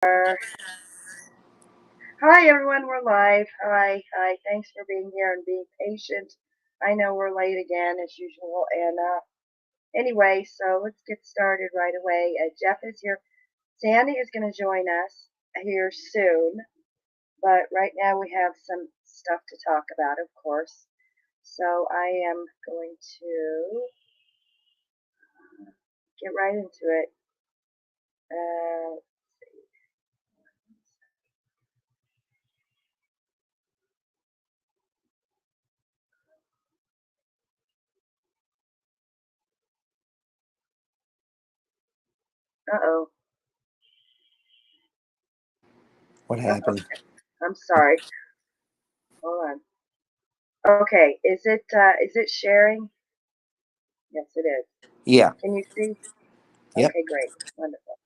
Hi everyone, we're live. Hi. Thanks for being here and being patient. I know we're late again as usual. And anyway, so let's get started right away. Jeff is here. Sandy is going to join us here soon. But right now we have some stuff to talk about, of course. So I am going to get right into it. Uh-oh. What happened? I'm sorry. Hold on. Okay, is it sharing? Yes, it is. Yeah. Can you see? Yep. Okay, great. Wonderful.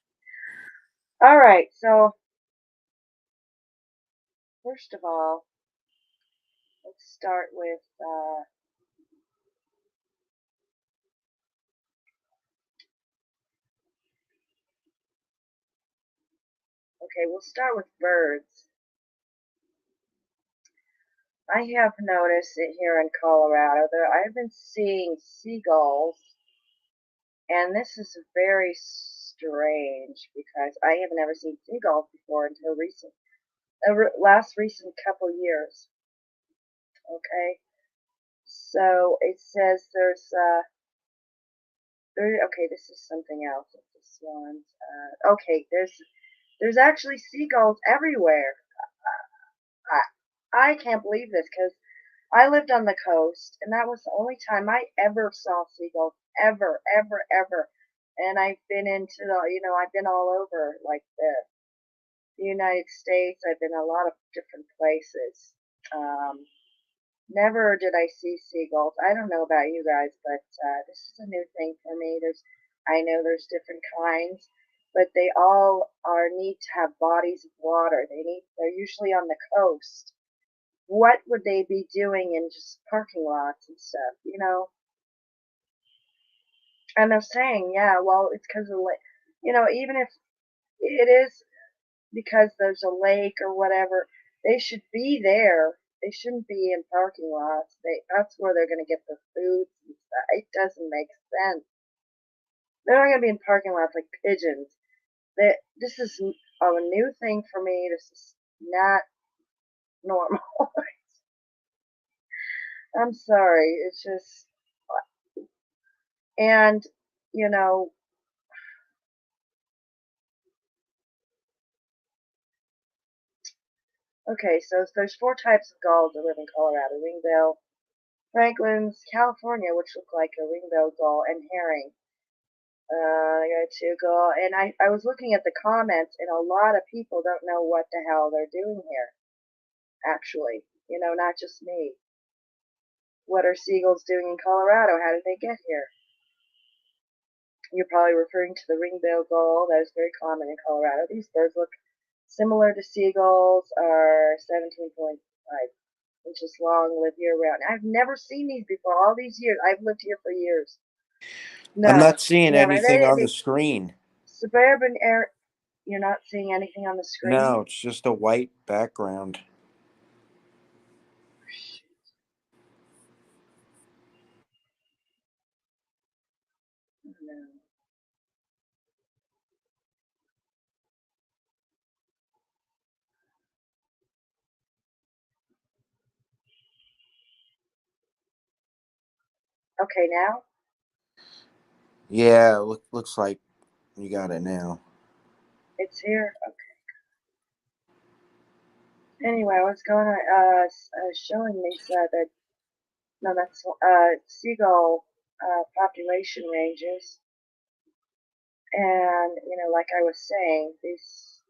All right, so first of all, let's start with okay, we'll start with birds. I have noticed it here in Colorado that I've been seeing seagulls, and this is very strange because I have never seen seagulls before until last recent couple years. Okay, so it says okay, this is something else. This one's okay. There's actually seagulls everywhere. I can't believe this because I lived on the coast, and that was the only time I ever saw seagulls, ever. And I've been I've been all over, like the United States. I've been a lot of different places. Um, Never did I see seagulls. I don't know about you guys, but this is a new thing for me. I know there's different kinds, but they all need to have bodies of water. They're usually on the coast. What would they be doing in just parking lots and stuff? And they're saying, yeah, well, it's because of even if it is because there's a lake or whatever, they should be there. They shouldn't be in parking lots. That's where they're going to get their food and stuff. It doesn't make sense. They're not going to be in parking lots like pigeons. This is a new thing for me. This is not normal. I'm sorry. It's just, and you know, okay, so there's four types of gulls that live in Colorado: ringbill, Franklin's, California, which look like a ringbill gull, and herring. I got two gull, and I was looking at the comments, and a lot of people don't know what the hell they're doing here. Actually, not just me. What are seagulls doing in Colorado? How did they get here? You're probably referring to the ringbill gull that is very common in Colorado. These birds look similar to seagulls, are 17.5 inches long, live year round. I've never seen these before. All these years, I've lived here for years. I'm No, not seeing never. anything on the screen. Suburban air. You're not seeing anything on the screen. No, it's just a white background. No. Okay, now? Yeah, looks like you got it now. It's here? Okay. Anyway, what's going on? Showing me that, no, that's seagull population ranges. And, like I was saying, these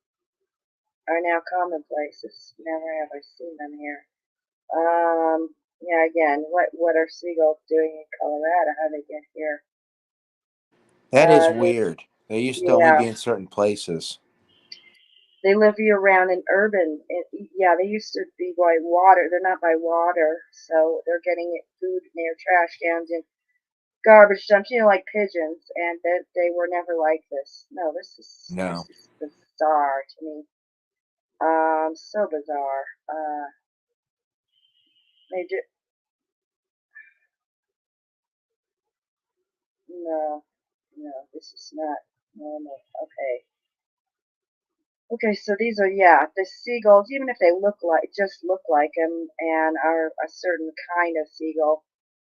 are now commonplaces. Never have I seen them here. Yeah, again, what are seagulls doing in Colorado? How they get here? That is weird. They used to only Yeah, be in certain places. they live year round in urban. Yeah, they used to be by water. They're not by water, so they're getting food near trash cans and garbage dumps. Like pigeons, and they were never like this. No, this is No. this bizarre to me. So bizarre. They just no, no. This is not normal. Okay. Okay, so these are, yeah, the seagulls, even if they just look like them and are a certain kind of seagull.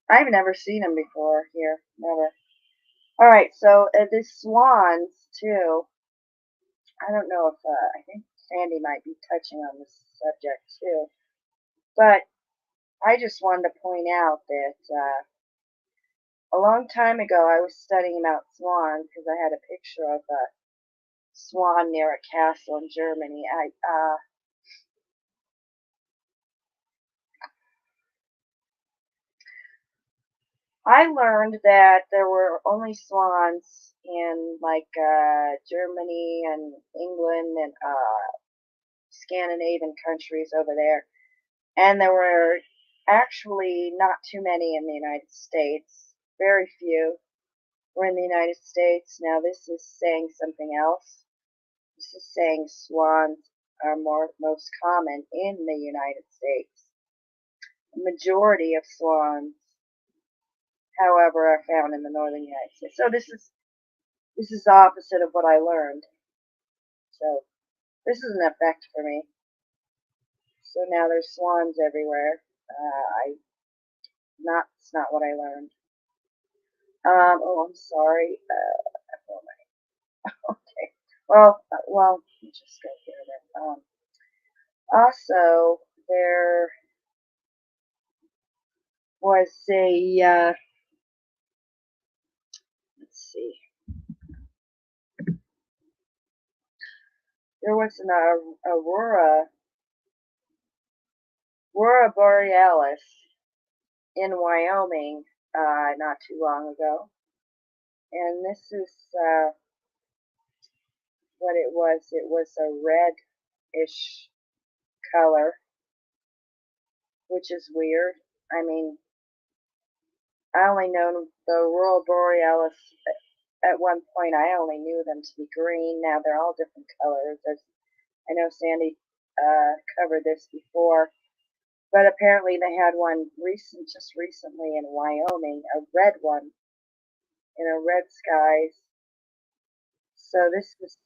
I've never seen them before here, never. All right, so the swans too. I don't know if I think Sandy might be touching on this subject too, but I just wanted to point out that a long time ago I was studying about swans because I had a picture of a swan near a castle in Germany. I learned that there were only swans in like Germany and England and Scandinavian countries over there, and there were actually not too many in the United States. Very few were in the United States. Now this is saying something else. This is saying swans are most common in the United States. The majority of swans, however, are found in the northern United States. So this is the opposite of what I learned. So this is an effect for me. So now there's swans everywhere. It's not what I learned. Oh, I'm sorry. Okay. Well, let me just go here then. Also, there was let's see, there was an aurora borealis in Wyoming not too long ago, and this is what it was. It was a reddish color, which is weird. I mean, I only know the aurora borealis. At one point, I only knew them to be green. Now they're all different colors. I know Sandy covered this before, but apparently they had one just recently in Wyoming, a red one in a red skies. So this is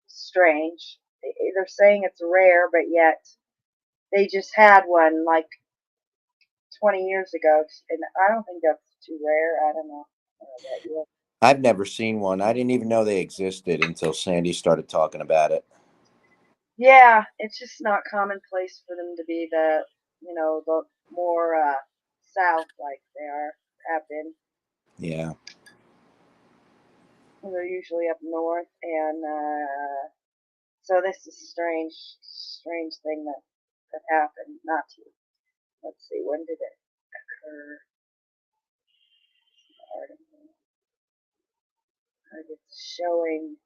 strange. They're saying it's rare, but yet they just had one like 20 years ago, and I don't think that's too rare. I don't know about you. I've never seen one. I didn't even know they existed until Sandy started talking about it. Yeah, it's just not commonplace for them to be the more south like they have been. Yeah. They're usually up north, and so this is strange thing that happened. Not to. Let's see, when did it occur? It's showing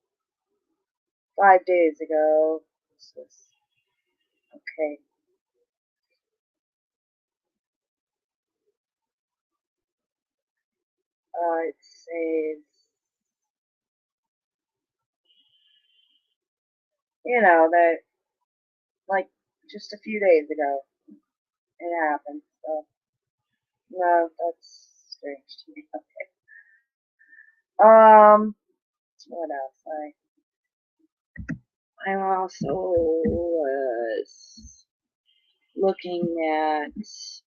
5 days ago. This was okay. It says, that like just a few days ago it happened. So no, that's strange to me. What else? I also was looking at.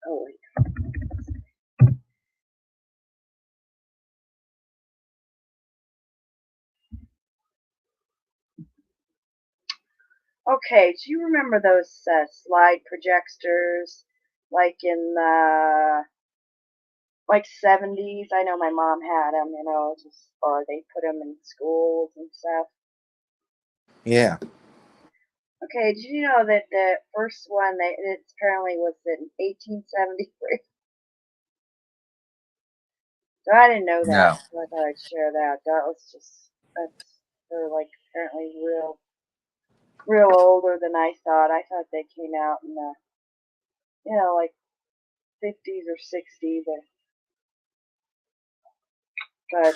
Oh wait. Okay, do you remember those slide projectors, like in the like 70s? I know my mom had them, or they put them in schools and stuff. Yeah. Okay, did you know that the first one it apparently was in 1873? So I didn't know that, No. so I thought I'd share that. They're like apparently real older than I thought. I thought they came out in the like 50s or 60s, but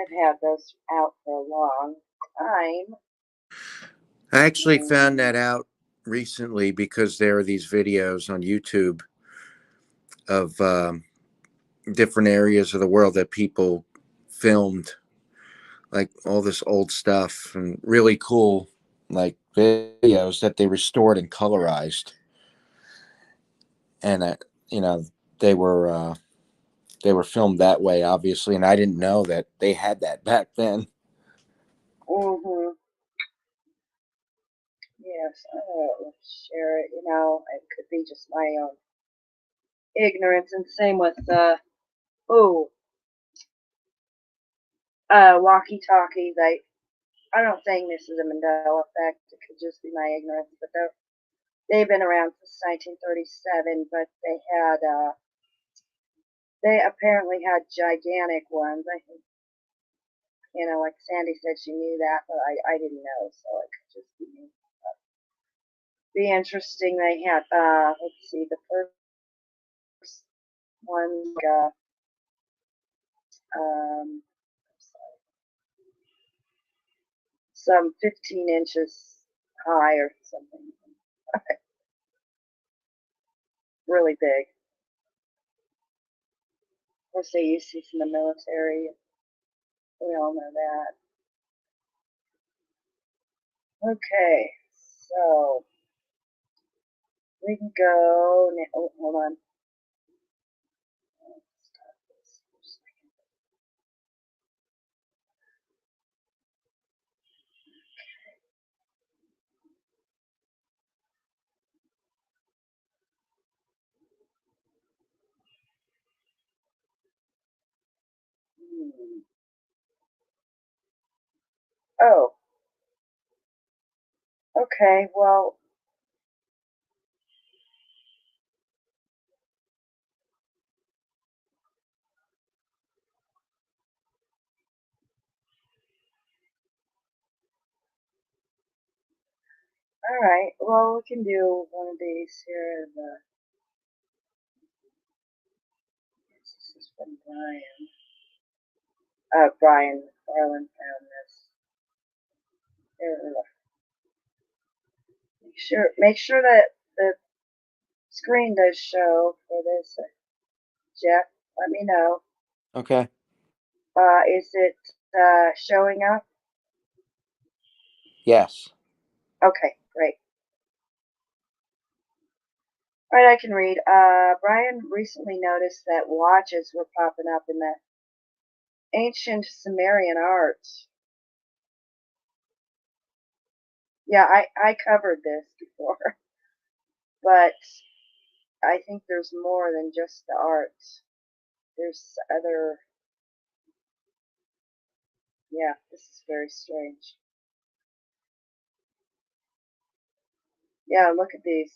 I've had those out for a long time. I actually found Mm, that out recently because there are these videos on YouTube of different areas of the world that people filmed, like all this old stuff and really cool, like videos that they restored and colorized, and that you know they were uh, they were filmed that way, obviously, and I didn't know that they had that back then. mm-hmm. Yes, I will share it. It could be just my own ignorance, and same with oh, walkie talkies. I don't think this is a Mandela effect. It could just be my ignorance, but they've been around since 1937. But they apparently had gigantic ones. I think like Sandy said, she knew that, but I didn't know, so it could just be me. Be interesting. They had let's see, the first one um some 15 inches high or something, really big. Of course, they use these in the military. We all know that. Okay, so we can go. Oh, hold on. Stop this for a second. Hmm. Oh, okay. Well, all right. Well, we can do one of these here. This is from Brian. Brian Farland found this. Here, make sure that the screen does show for this, Jeff. Let me know. Okay. Is it showing up? Yes. Okay, great. All right, I can read. Brian recently noticed that watches were popping up in the ancient Sumerian art. Yeah, I covered this before, but I think there's more than just the art. There's other. Yeah, this is very strange. Yeah, look at these.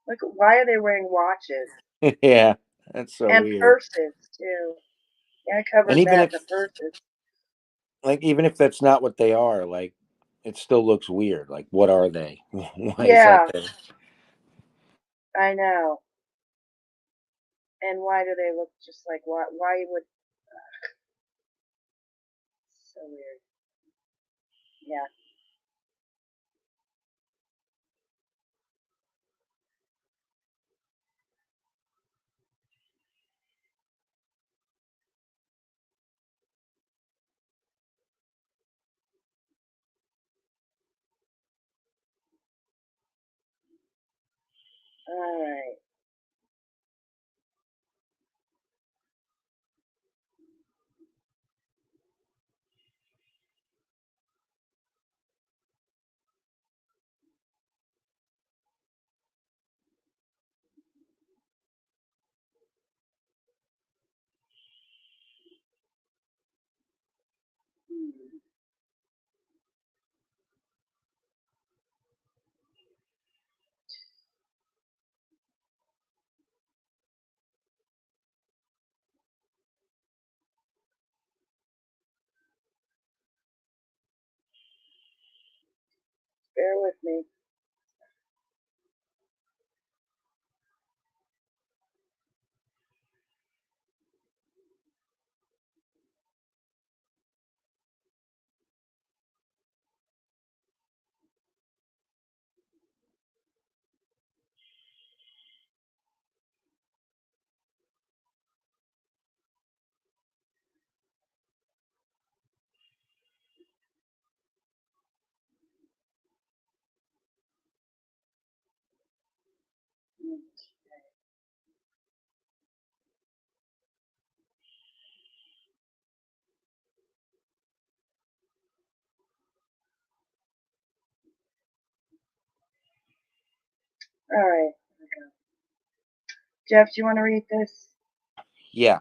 Look, why are they wearing watches Yeah, that's so and weird. purses too? Yeah, I And covered that. The purses. even if that's not what they are, like it still looks weird. Like what are they? Why is that Yeah, there? I know. And why do they look just like why? Why would so weird? Yeah. All right. Hmm. Bear with me. All right. Jeff, do you want to read this? Yeah.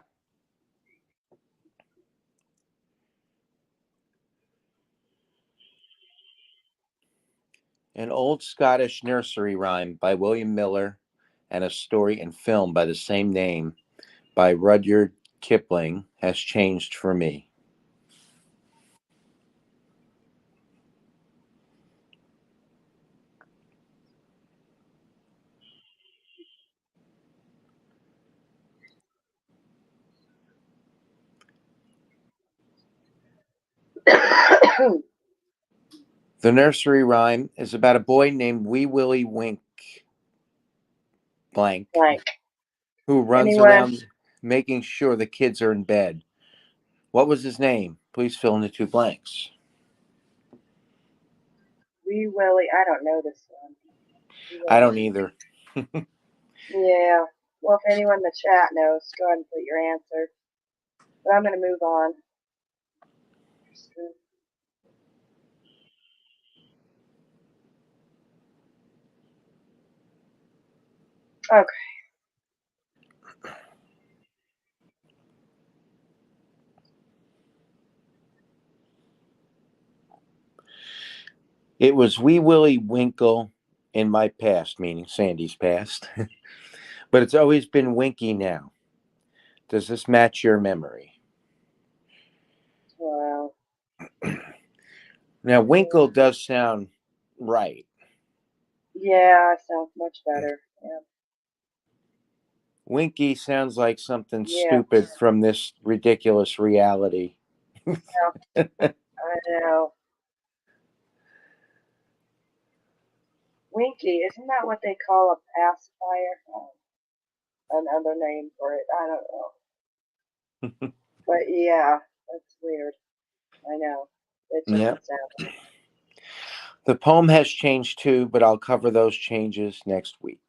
An old Scottish nursery rhyme by William Miller and a story and film by the same name by Rudyard Kipling has changed for me. The nursery rhyme is about a boy named Wee Willie Wink blank Blank. who runs Anyone? around making sure the kids are in bed. What was his name? Please fill in the two blanks. Wee Willie. I don't know this one. Wee I don't Willie. either. Yeah. Well, if anyone in the chat knows, go ahead and put your answer. But I'm going to move on. Okay. It was Wee Willie Winkle in my past, meaning Sandy's past, but it's always been Winky now. Does this match your memory? Wow. Now, Winkle does sound right. Yeah, sounds much better. Yeah. Winky sounds like something Yeah. stupid from this ridiculous reality. Yeah. I know. Winky, isn't that what they call a pacifier? Oh, another name for it. I don't know. But yeah, that's weird. I know. It Yep. doesn't sound right. The poem has changed too, but I'll cover those changes next week.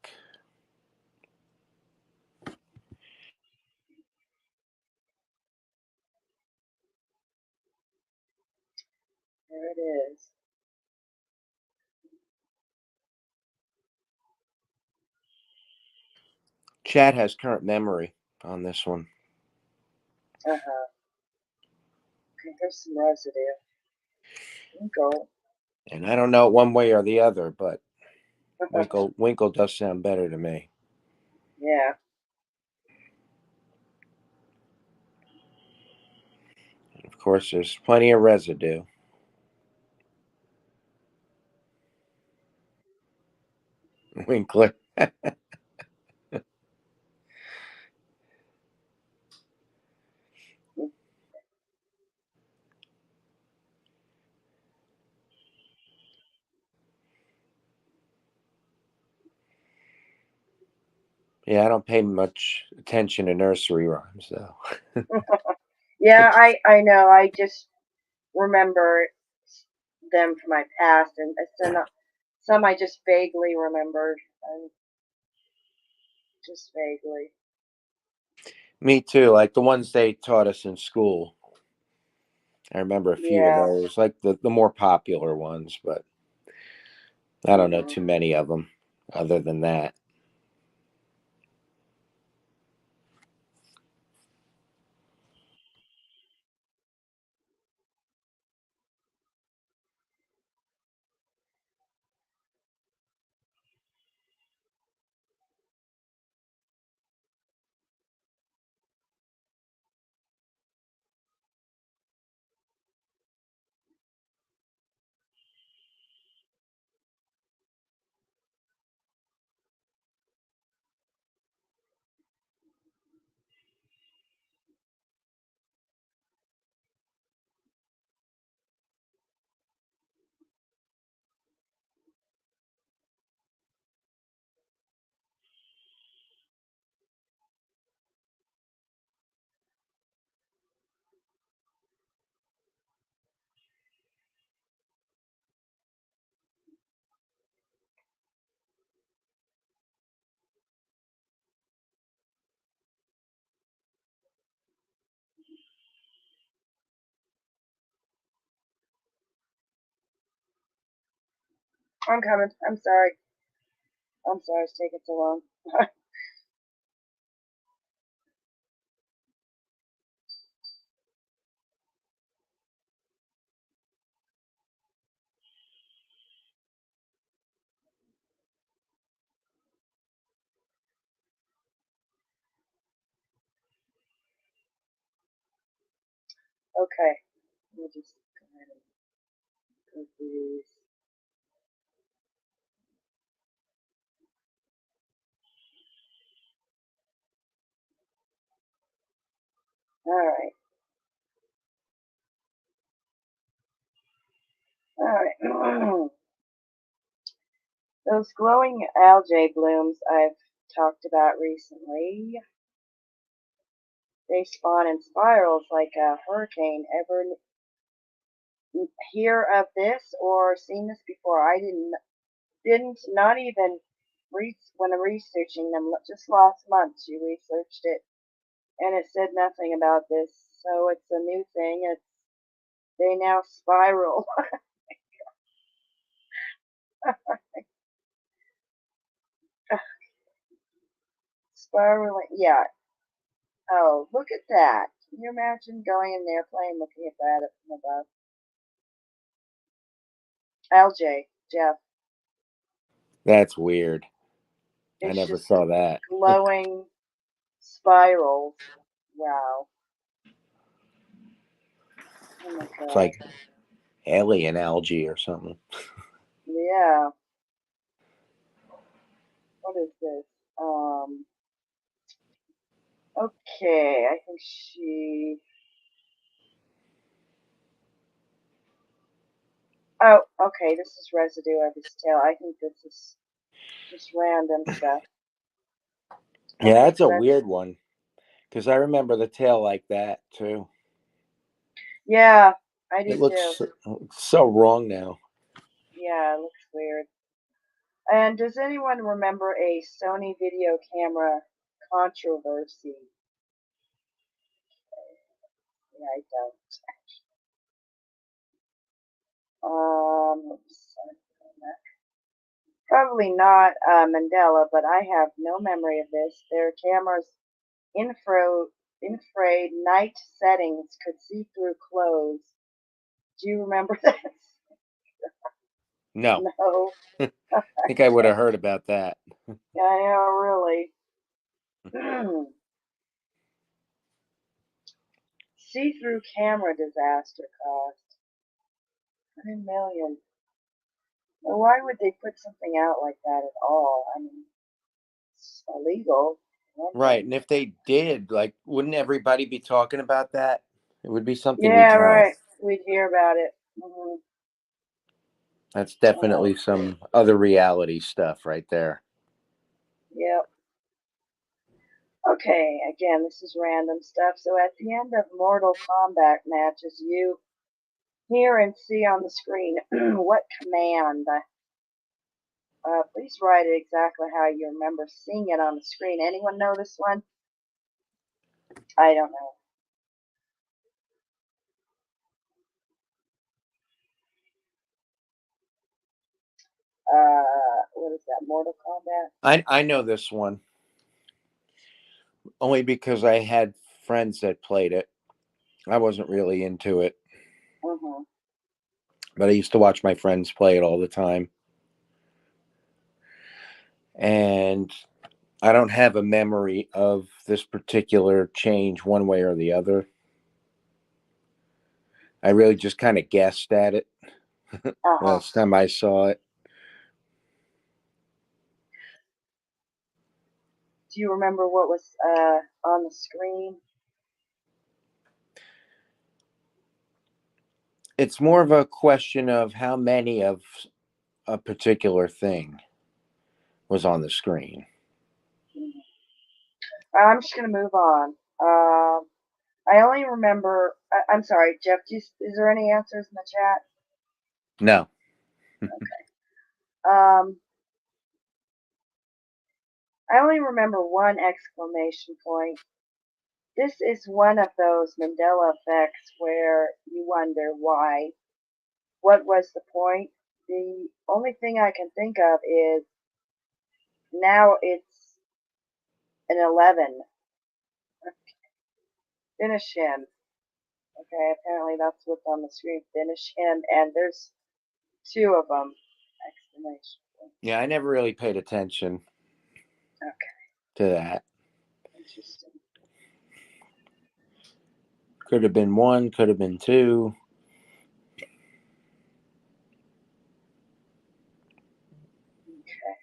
There it is. Chad has current memory on this one. Uh-huh. Okay, there's some residue. Winkle. And I don't know one way or the other, but Winkle does sound better to me. Yeah. Of course, there's plenty of residue. Winkler. Yeah, I don't pay much attention to nursery rhymes, though. Yeah, I know. I just remember them from my past, and some I just vaguely remembered, and just vaguely. Me too. Like the ones they taught us in school. I remember a few of Yeah. those, like the more popular ones, but I don't know Mhm. too many of them other than that. I'm coming. I'm sorry. I'm sorry it's taking so long. Okay. Let me just go ahead and go through these. All right. All right. Those glowing algae blooms I've talked about recently, they spawn in spirals like a hurricane. Ever hear of this or seen this before? I didn't not even when researching them just last month. She researched it and it said nothing about this. So it's a new thing. They now spiral. Spiraling. Yeah. Oh, look at that. Can you imagine going in an airplane looking at that from above? LJ, Jeff. That's weird. I It's never just saw that. glowing spirals. Wow. Oh my It's god. like alien algae or something. Yeah. What is this? Okay, I think she. Oh, okay, this is residue of his tail. I think this is just random stuff. Yeah, Okay, that's so a that's. weird one because I remember the tail like that too. Yeah, I do It too. looks so wrong now. Yeah, it looks weird. And does anyone remember a Sony video camera controversy? Yeah, I don't. Oops, probably not Mandela, but I have no memory of this. Their camera's infrared night settings could see through clothes. Do you remember this? No, No, I I think I would have don't. heard about that. I know, really. See-through camera disaster cost 100 million. Now, why would they put something out like that at all? I mean, it's illegal. One Right, thing. and if they did, like, wouldn't everybody be talking about that? It would be something you'd Yeah, know. right. We'd hear about it. Hmm. That's Oh, definitely some other reality stuff right there. yep. Okay, again, this is random stuff. So at the end of Mortal Kombat matches, you hear and see on the screen what command. Please write it exactly how you remember seeing it on the screen. Anyone know this one? I don't know. What is that? Mortal Kombat? I know this one only because I had friends that played it. I wasn't really into it, Mm-hmm. but I used to watch my friends play it all the time. And I don't have a memory of this particular change one way or the other. I really just kind of guessed at it Uh-huh. last time I saw it. Do you remember what was on the screen? It's more of a question of how many of a particular thing was on the screen. Mhm. I'm just gonna move on. I only remember. I'm sorry, Jeff. Is there any answers in the chat? No. Um, I only remember one exclamation point. This is one of those Mandela effects where you wonder why. What was the point? The only thing I can think of is now it's an 11. Finish him. Okay, apparently that's what's on the screen. Finish him, and there's two of them. Exclamation point. Yeah, I never really paid attention Okay, to that. interesting. Could have been one, could have been two. Okay.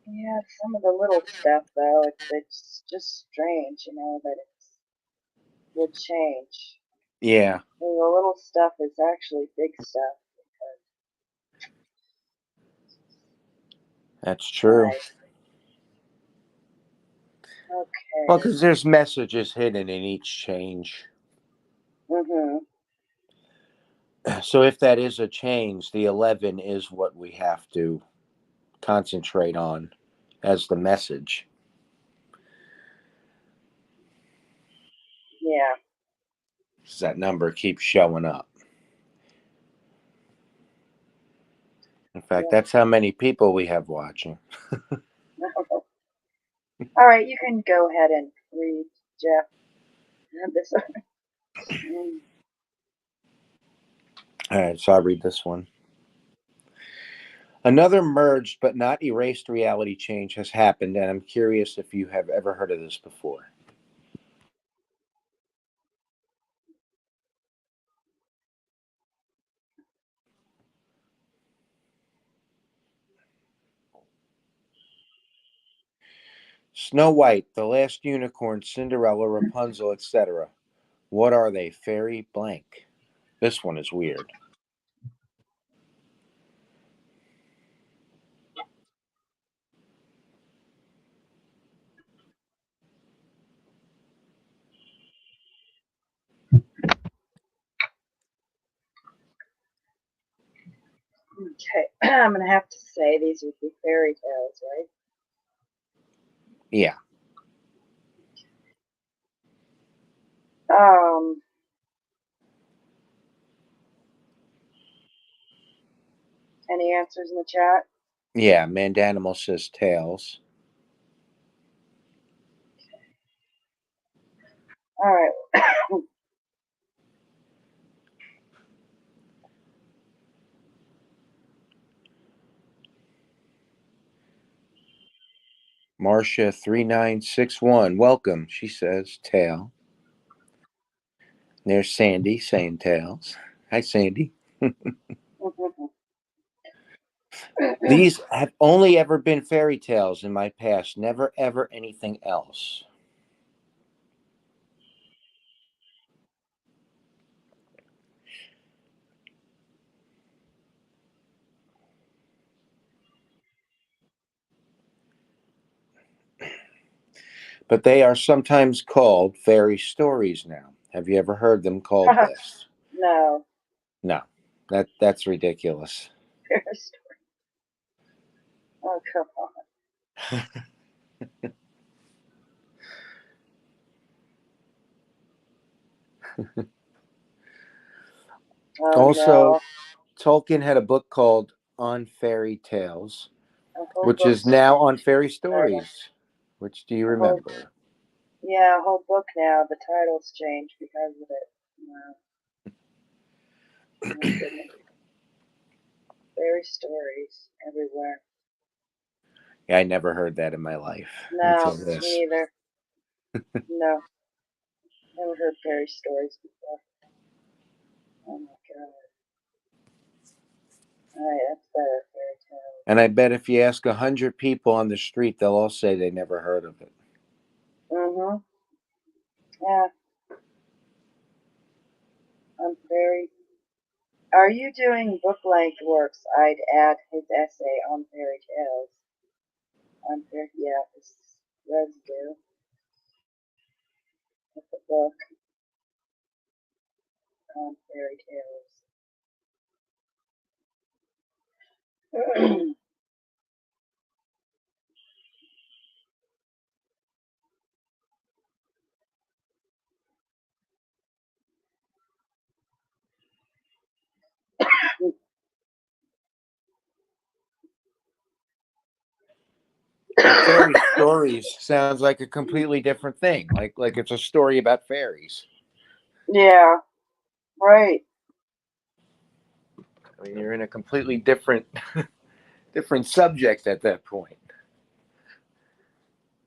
Yeah, some of the little stuff though, it's just strange, that it would change. Yeah, And the little stuff is actually big stuff. that's true. Right. Well, Okay. because there's messages hidden in each change. Mhm. So if that is a change, the 11 is what we have to concentrate on as the message. Yeah. Because that number keeps showing up. In fact, Yeah. that's how many people we have watching. All right, you can go ahead and read, Jeff. This. All right, so I'll read this one. Another merged but not erased reality change has happened, and I'm curious if you have ever heard of this before. Snow White, the last unicorn, Cinderella, Rapunzel, etc. What are they? Fairy blank. This one is weird. Okay, I'm gonna have to say these would be fairy tales, right? Yeah. Um, any answers in the chat? Yeah, Mandanimal says tails. All right. Marcia3961, welcome. She says tail. There's Sandy saying tails. Hi, Sandy. These have only ever been fairy tales in my past, never ever anything else. But they are sometimes called fairy stories now. Have you ever heard them called this? No. No. That's ridiculous. Oh, come on. Oh Also, no. Tolkien had a book called On Fairy Tales, A whole which book is now on changed Fairy the title. Stories. Which do you A whole remember? Yeah, a whole book now. The title's changed because of it. No. My goodness. Fairy stories everywhere. Yeah, I never heard that in my life until No, me this. neither. No. Never heard fairy stories before. Oh my god. Alright, that's better. Fairy tales. And I bet if you ask 100 people on the street, they'll all say they never heard of it. Mm-hmm. Yeah, I'm very. Are you doing book length works? I'd add his essay on fairy tales. On fairy, yeah, this residue of the book on fairy tales. And fairy stories sounds like a completely different thing. Like it's a story about fairies. Yeah, right. I mean, you're in a completely different subject at that point.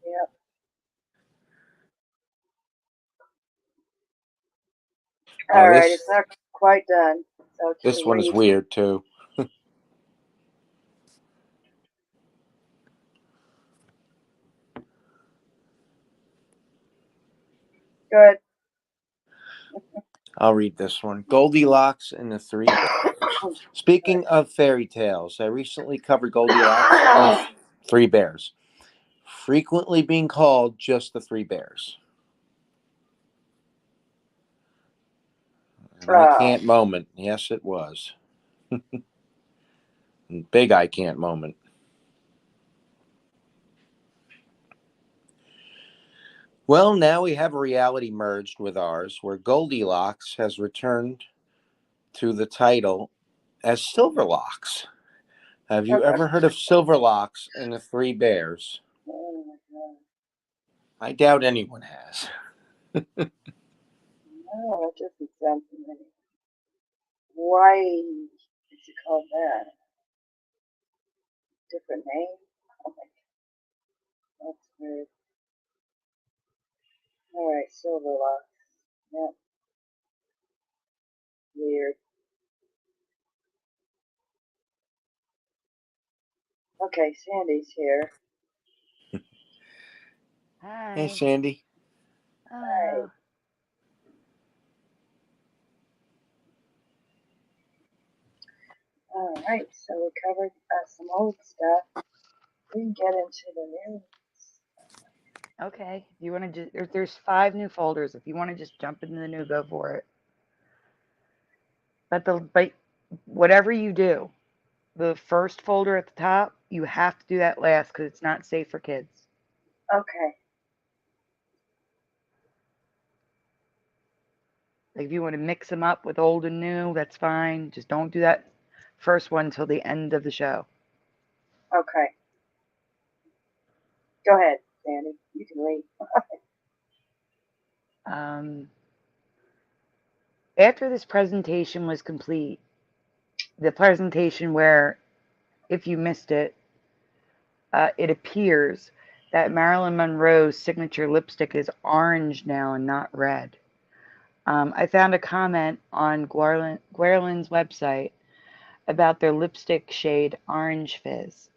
Yep. All Oh, right, it's not quite done. So can this you one is read? weird too. Good. I'll read this one. Goldilocks and the Three Bears. Speaking of fairy tales, I recently covered Goldilocks and the Three Bears, frequently being called just the Three Bears. An I Oh, can't moment. Yes, it was. Big I can't moment. Well, now we have a reality merged with ours where Goldilocks has returned to the title as Silverlocks. Have you ever heard of Silverlocks and the Three Bears? oh my God. I doubt anyone has. No, that doesn't sound familiar. Why is it called that? Different name? Oh my God, that's weird. All right, Silverlock. Yep, weird. Okay, Sandy's here. Hey, Hi. Sandy. Hi. Hello. All right, so we covered some old stuff. We can get into the news. Okay. If you want to just, there's 5 new folders. If you want to just jump into the new, go for it. But whatever you do, the first folder at the top, you have to do that last because it's not safe for kids. Okay, Like if you want to mix them up with old and new, that's fine. Just don't do that first one till the end of the show. okay. Go ahead, Sandy. You can read. Um, After this presentation was complete, the presentation where, if you missed it, it appears that Marilyn Monroe's signature lipstick is orange now and not red. I found a comment on Guerlain's website about their lipstick shade Orange Fizz.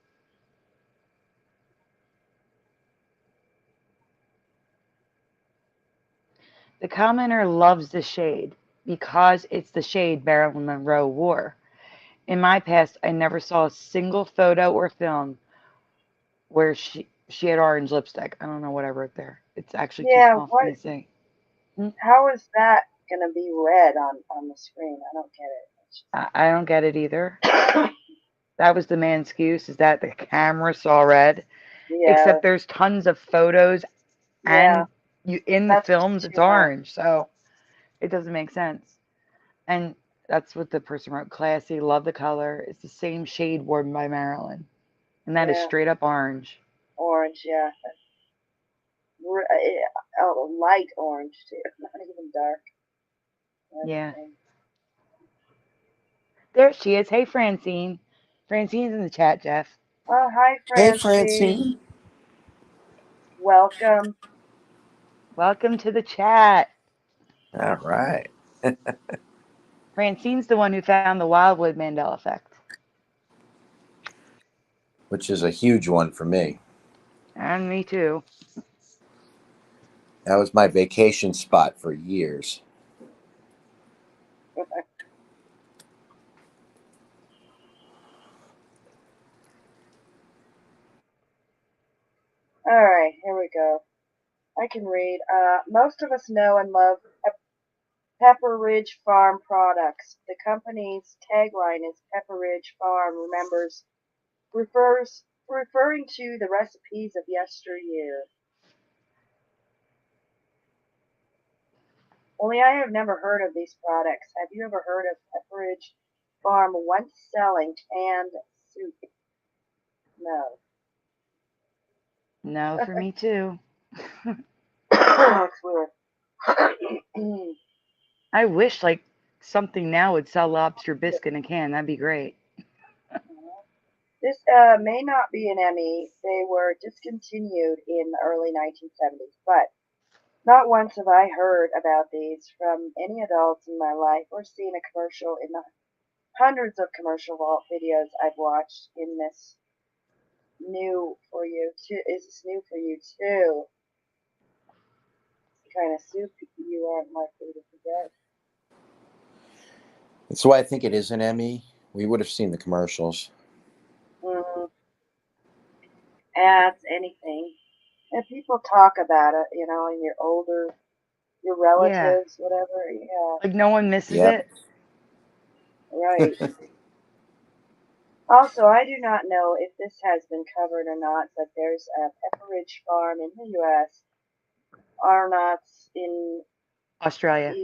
The commenter loves the shade because it's the shade Marilyn Monroe wore. In my past, I never saw a single photo or film where she had orange lipstick. I don't know what I wrote there. It's actually too Yeah, small for what? me to see. Hmm? How is that gonna be red on the screen? I don't get I don't get it either. it. That was the main excuse, is that the camera saw red. Yeah, Except there's tons of photos yeah. and you in the That's films it's too much. orange, so it doesn't make sense. And that's what the person wrote. Classy, love the color. It's the same shade worn by Marilyn, and that is Yeah, straight up orange. orange. Yeah, oh, light orange too. Not even dark or Yeah, anything. there she is. Hey, Francine. Francine's in the chat, Jeff. Oh, hi, Hey, Francine. Francine. Welcome. Welcome to the chat. All right. Francine's the one who found the Wildwood Mandela Effect. Which is a huge one for me. And me too. That was my vacation spot for years. All right, here we go. I can read. Most of us know and love Pepper Ridge Farm products. The company's tagline is Pepper Ridge Farm referring to the recipes of yesteryear. Only I have never heard of these products. Have you ever heard of Pepperidge Farm once selling canned soup? No. No, for me too. That's weird. I wish like something now would sell lobster bisque in a can. That'd be great. This may not be an Emmy. They were discontinued in the early 1970s, but not once have I heard about these from any adults in my life or seen a commercial in the hundreds of commercial vault videos I've watched in this new for you too. Is this new for you too? It's the kind of soup you aren't likely to forget. That's why I think it is an Emmy. We would have seen the commercials. Mm-hmm. Ads, anything. And people talk about it, you know, and your Yeah. relatives, whatever. Yeah, Like no one misses Yep. it. right. Also, I do not know if this has been covered or not, but there's a Pepperidge Farm in the U.S., Arnott's in Australia.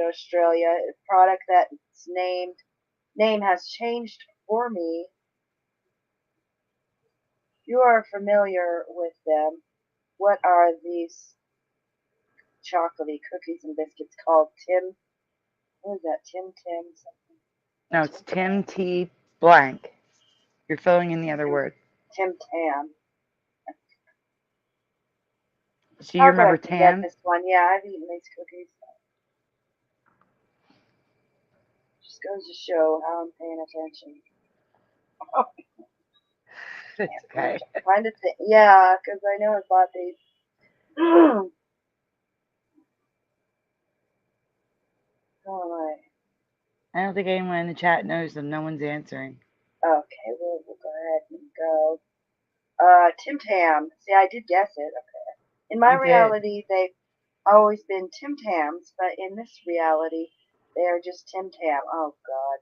Australia, a product that's name has changed for me. You are familiar with them. What are these chocolatey cookies and biscuits called? What is that? Tim something? No, it's Tim T blank. You're filling in the other word. Tim Tam. So you How could I remember forget Tam? this one? Yeah, I've eaten these cookies. Just goes to show how I'm paying attention. It's okay. Kind of thing. Yeah, because I know I bought these. Oh my. I don't think anyone in the chat knows them. No one's answering. Okay, we'll go ahead and go. Tim Tam. See, I did guess it. Okay. In my You did. reality, they've always been Tim Tams, but in this reality, they are just Tim Tam. Oh God.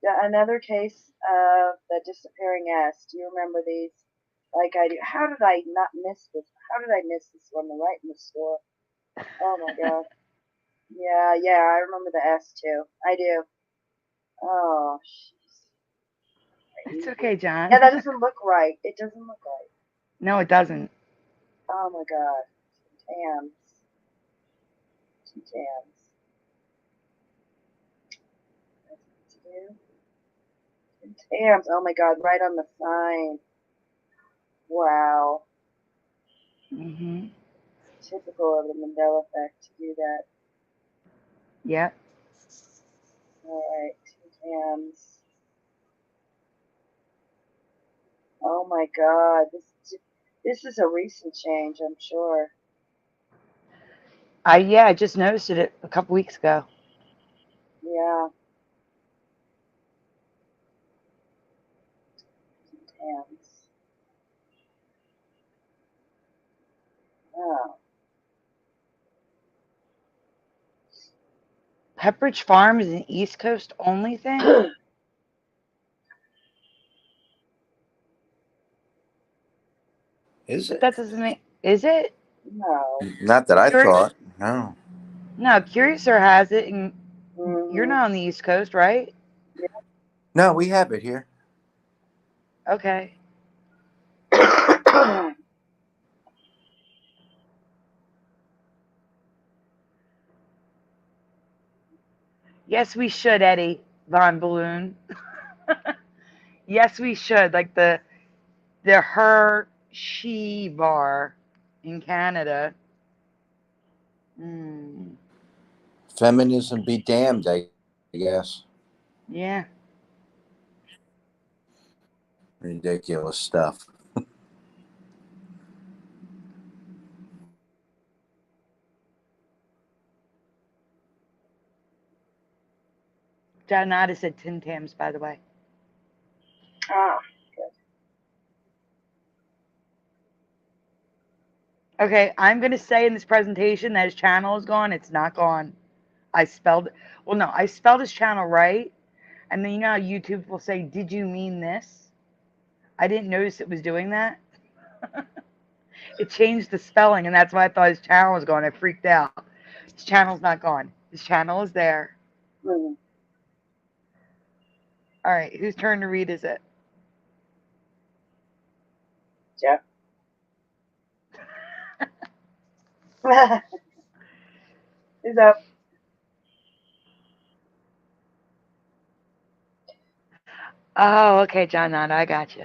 Yeah, another case of the disappearing S. Do you remember these? Like I do. How did I not miss this? How did I miss this one? They're right in the store. Oh my God. Yeah, I remember the S too. I do. Oh, It's jeez. okay, John. Yeah, that doesn't look right. It doesn't look right. No, it doesn't. Oh my God. Tams. Two Tams. That's two. Tams. Oh my God, right on the sign. Wow. Mhm. Typical of the Mandela Effect to do that. Yep. Alright, two Tams. Oh my God. This is a recent change, I'm sure. I just noticed it a couple weeks ago. Yeah. Two Tams. Oh. Pepperidge Farm is an East Coast only thing. Is But it? that doesn't make. Is it? No. Not that I Curi- thought. No. No, Curiouser has it, and you're Mm-hmm. not on the East Coast, right? No, we have it here. Okay. Yeah. Yes, we should, Eddie Von Balloon. Yes, we should. Like the her she bar in Canada. Mm, Feminism be damned, I guess. yeah. Ridiculous stuff. John Nada said Tim Tams, by the way. Ah. Okay, I'm gonna say in this presentation that his channel is gone. It's not gone. I spelled well no, I spelled his channel right. And then you know how YouTube will say, "Did you mean this?" I didn't notice it was doing that. It changed the spelling, and that's why I thought his channel was gone. I freaked out. His channel's not gone. His channel is there. Mm-hmm. All right, whose turn to read is it? Jeff. Who's up? Oh, okay, John Nada, I got you.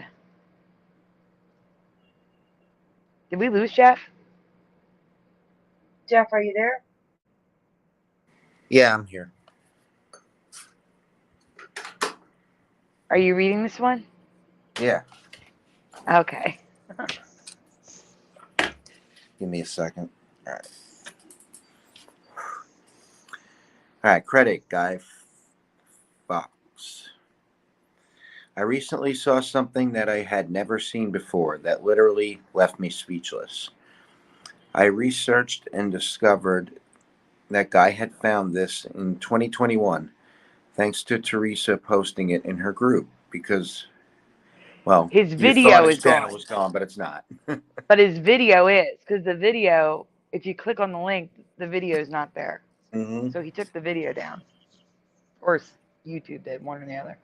Did we lose Jeff? Jeff, are you there? Yeah, I'm here. Are you reading this one? Yeah. Okay. Give me a second. All right. All right. Credit Guy Fox. I recently saw something that I had never seen before that literally left me speechless. I researched and discovered that Guy had found this in 2021 thanks to Teresa posting it in her group because, well, His you thought video his is channel gone, was gone, but it's not. but his video is, because the video, if you click on the link, the video is not there. Mm-hmm. So he took the video down. Or YouTube did, one or the other.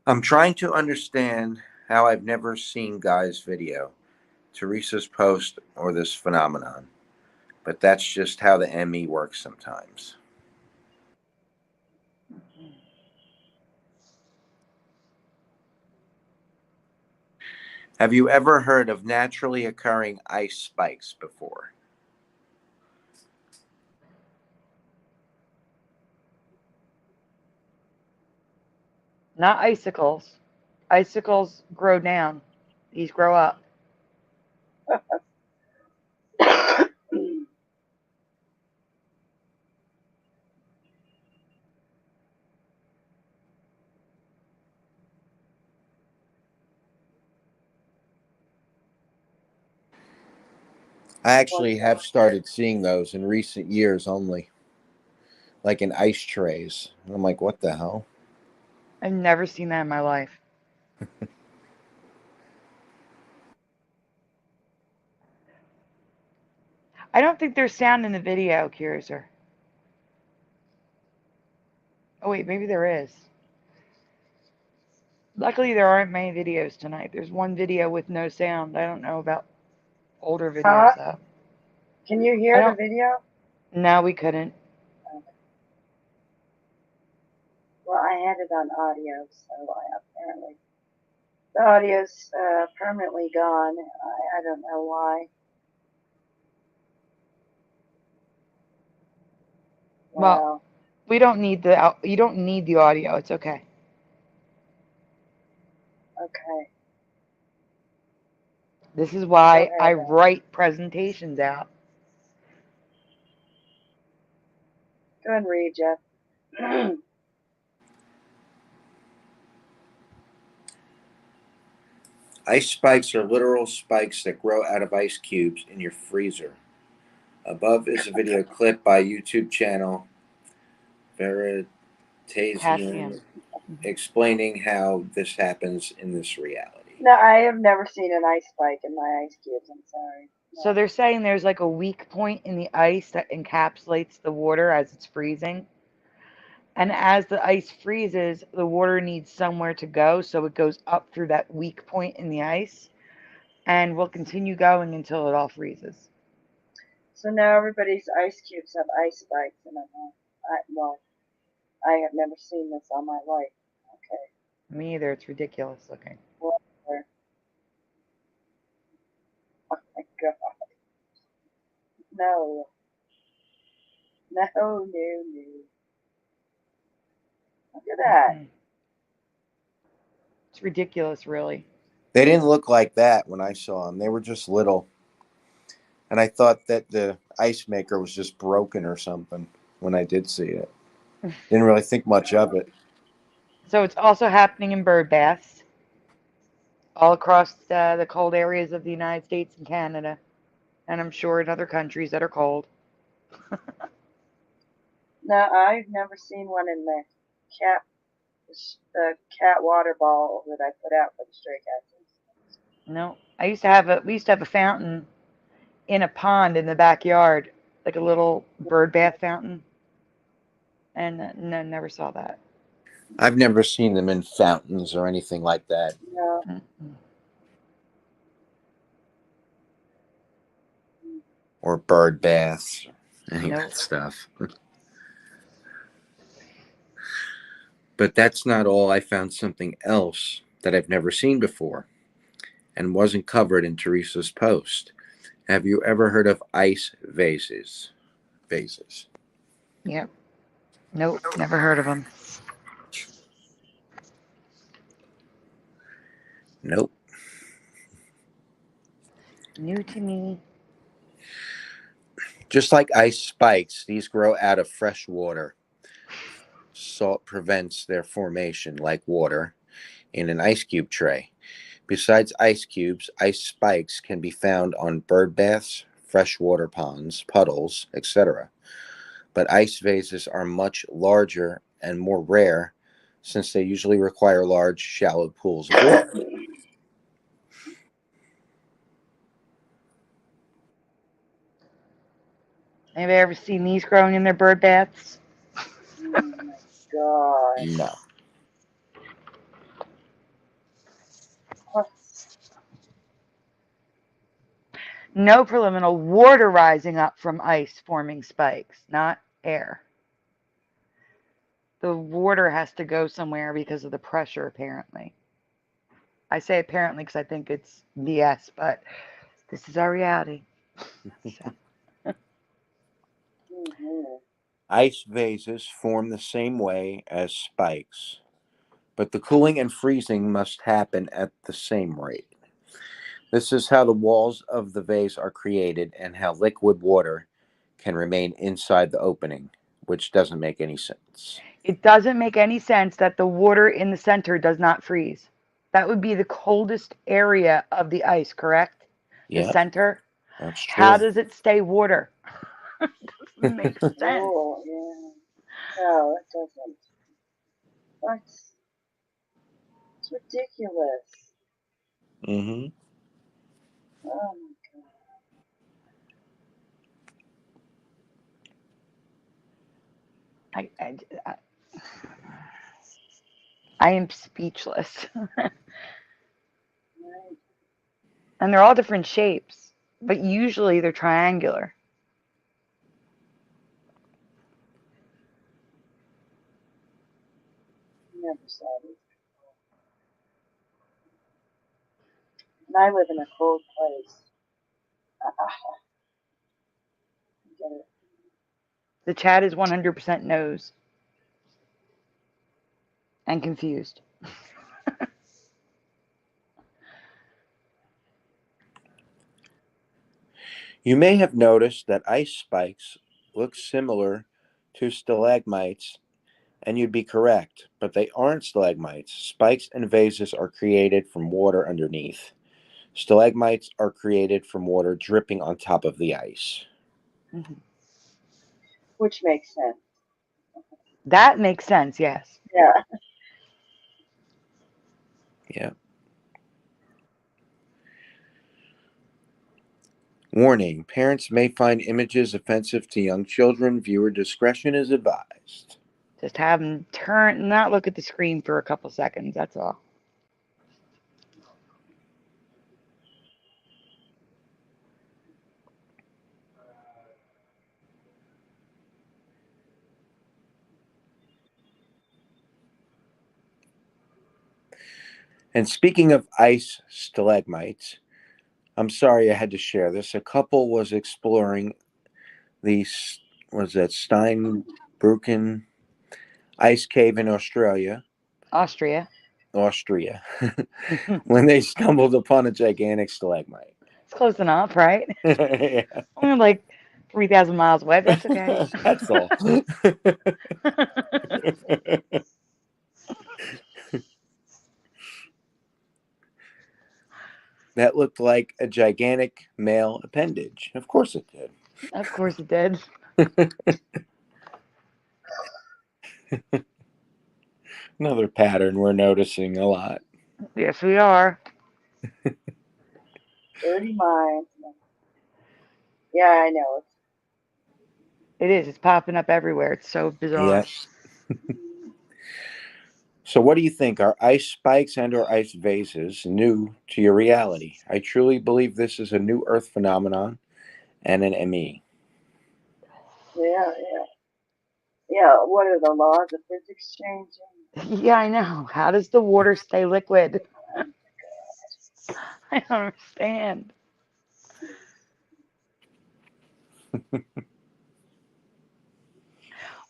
I'm trying to understand how I've never seen Guy's video, Teresa's post, or this phenomenon, but that's just how the ME works sometimes. Have you ever heard of naturally occurring ice spikes before? Not icicles. Icicles grow down. These grow up. I actually have started seeing those in recent years only, like in ice trays. And I'm like, what the hell? I've never seen that in my life. I don't think there's sound in the video, Curiouser. Oh, wait, maybe there is. Luckily, there aren't many videos tonight. There's one video with no sound. I don't know about older videos, though. Can you I hear the don't. video? No, we couldn't. Well, I had it on audio, so apparently the audio's permanently gone. I don't know why. Well, Wow. we don't need the. You don't need the audio. It's okay. Okay. This is Go why I ahead. write presentations out. Go ahead and read, Jeff. Ice spikes are literal spikes that grow out of ice cubes in your freezer. Above is a video clip by YouTube channel Potassium. Veritasium explaining how this happens in this reality. No, I have never seen an ice spike in my ice cubes. I'm sorry. No. So they're saying there's like a weak point in the ice that encapsulates the water as it's freezing. And as the ice freezes, the water needs somewhere to go, so it goes up through that weak point in the ice and will continue going until it all freezes. So now everybody's ice cubes have ice spikes, and I have never seen this all my life. Okay. Me either. It's ridiculous looking. Whatever. Oh my god. No. No, no, no. Look at that. It's ridiculous, really. They didn't look like that when I saw them. They were just little. And I thought that the ice maker was just broken or something when I did see it. Didn't really think much of it. So it's also happening in bird baths all across the cold areas of the United States and Canada, and I'm sure in other countries that are cold. No, I've never seen one in the cat the cat water ball that I put out for the stray cats. No, we used to have a fountain in a pond in the backyard, like a little bird bath fountain, and no, never saw that. I've never seen them in fountains or anything like that, No. Mm-mm. or bird baths, any of Nope. that stuff. But that's not all. I found something else that I've never seen before and wasn't covered in Teresa's post. Have you ever heard of ice vases? Vases. Yep. Nope. Never heard of them. Nope. New to me. Just like ice spikes, these grow out of fresh water. Salt prevents their formation, like water, in an ice cube tray. Besides ice cubes, ice spikes can be found on bird baths, freshwater ponds, puddles, etc. But ice vases are much larger and more rare since they usually require large, shallow pools of water. Have you ever seen these growing in their bird baths? Oh my gosh. No. Huh. No preliminal water rising up from ice forming spikes, not air. The water has to go somewhere because of the pressure, apparently. I say apparently because I think it's BS, but this is our reality. So, Mm-hmm. Ice vases form the same way as spikes, but the cooling and freezing must happen at the same rate. This is how the walls of the vase are created and how liquid water can remain inside the opening, which doesn't make any sense. it doesn't make any sense that the water in the center does not freeze. That would be the coldest area of the ice, correct? The Yeah, center. that's How true. does it stay water? Doesn't make sense. Oh, yeah. No, it doesn't. What? It's ridiculous. hmm Oh my god. I, I, I, I am speechless. Right. And they're all different shapes, but usually they're triangular. Never saw these. And I live in a cold place. Ah, get it. The chat is 100% nose and confused. You may have noticed that ice spikes look similar to stalagmites, and you'd be correct, but they aren't stalagmites. Spikes and vases are created from water underneath. Stalagmites are created from water dripping on top of the ice. Mhm. Which makes sense. That makes sense, yes. Yeah. Yeah. Warning: parents may find images offensive to young children. Viewer discretion is advised. Just have them not look at the screen for a couple seconds, that's all. And speaking of ice stalagmites, I'm sorry I had to share this. A couple was exploring the was that Steinbrücken ice cave in Austria. Austria, It's when they stumbled upon a gigantic stalagmite. close enough, right? Yeah, Only like 3,000 miles away, but that's okay. that's all. That looked like a gigantic male appendage. Of course it did. Of course it did. Another pattern we're noticing a lot. Yes, we are. Dirty minds. Yeah, I know. It is. It's popping up everywhere. It's so Yeah. bizarre. So, what do you think? Are ice spikes and/or ice vases new to your reality? I truly believe this is a new Earth phenomenon and an ME. Yeah, yeah. Yeah, what are the laws of physics changing? Yeah, I know. How does the water stay liquid? I don't understand.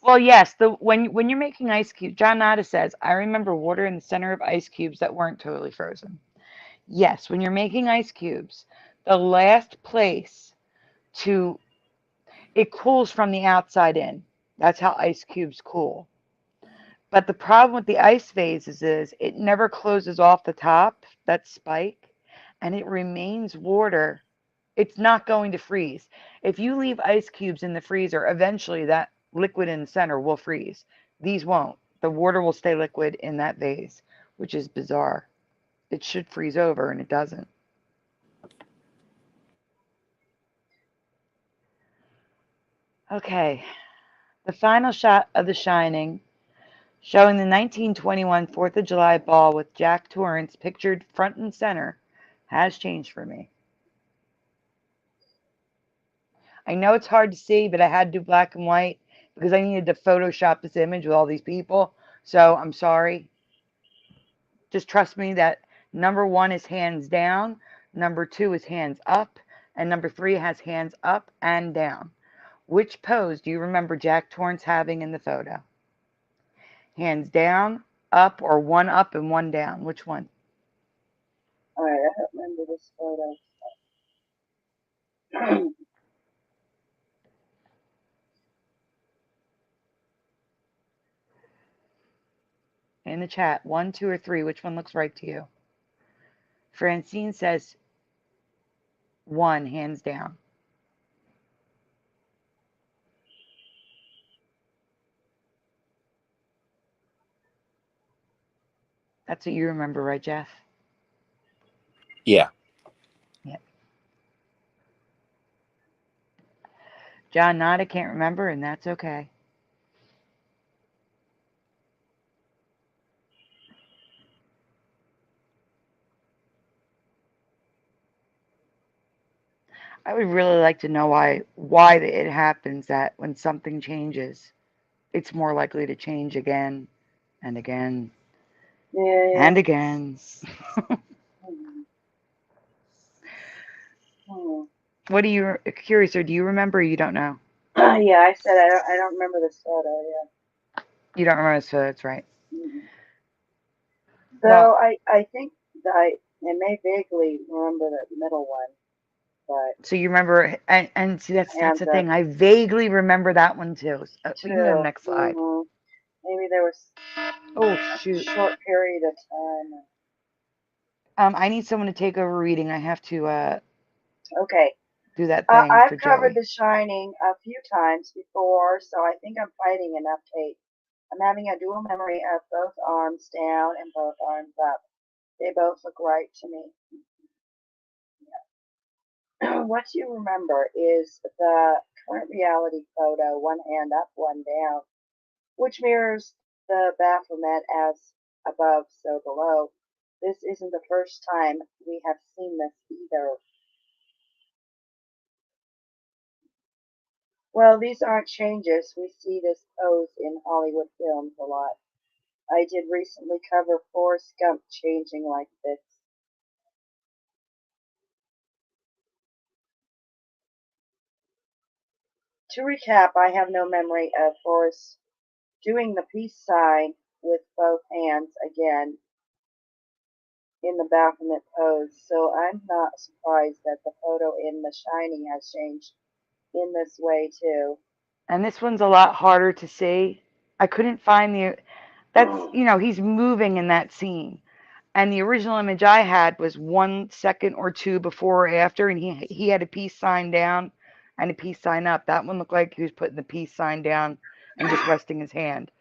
Well, yes, the when you're making ice cubes, John Nada says, I remember water in the center of ice cubes that weren't totally frozen. Yes, when you're making ice cubes, the last place to it cools from the outside in. That's how ice cubes cool. But the problem with the ice vases is it never closes off the top, that spike, and it remains water. It's not going to freeze. If you leave ice cubes in the freezer, eventually that liquid in the center will freeze. These won't. The water will stay liquid in that vase, which is bizarre. It should freeze over and it doesn't. Okay, the final shot of The Shining, showing the 1921 4th of July ball with Jack Torrance pictured front and center, has changed for me. I know it's hard to see, but I had to do black and white because I needed to Photoshop this image with all these people. So I'm sorry. Just trust me that number one is hands down, number two is hands up, and number three has hands up and down. Which pose do you remember Jack Torrance having in the photo? Hands down, up, or one up and one down? Which one? Alright, I don't remember this photo. In the chat, one, two, or three. Which one looks right to you? Francine says one, hands down. That's what you remember, right, Jeff? Yeah. Yeah. John Nada can't remember, and that's okay. I would really like to know why it happens that when something changes, it's more likely to change again and again Yeah, and again. yeah. Hmm. What are you curious, or do you remember? Or you don't know. Yeah, I said I don't remember this photo, yeah. You don't remember, so that's right. Mhm. Well, So I think that I may vaguely remember the middle one, but so you remember, and see that's hands the up thing. I vaguely remember that one too. We can go to the too. next slide. Maybe there was Oh a shoot. short period of time. I need someone to take over reading. I have to Okay. do that thing I've for covered Joey. The Shining a few times before, so I think I'm fighting enough tape. I'm having a dual memory of both arms down and both arms up. They both look right to me. What you remember is the current reality photo, one hand up, one down, which mirrors the Baphomet as above, so below. This isn't the first time we have seen this either. Well, these aren't changes. We see this pose in Hollywood films a lot. I did recently cover Forrest Gump changing like this. To recap, I have no memory of Forrest doing the peace sign with both hands again in the Baphomet pose, so I'm not surprised that the photo in The Shining has changed in this way too. And this one's a lot harder to see. I couldn't find the that's he's moving in that scene. And the original image I had was 1 second or two before or after, and he had a peace sign down and a peace sign up. That one looked like he was putting the peace sign down and just resting his hand.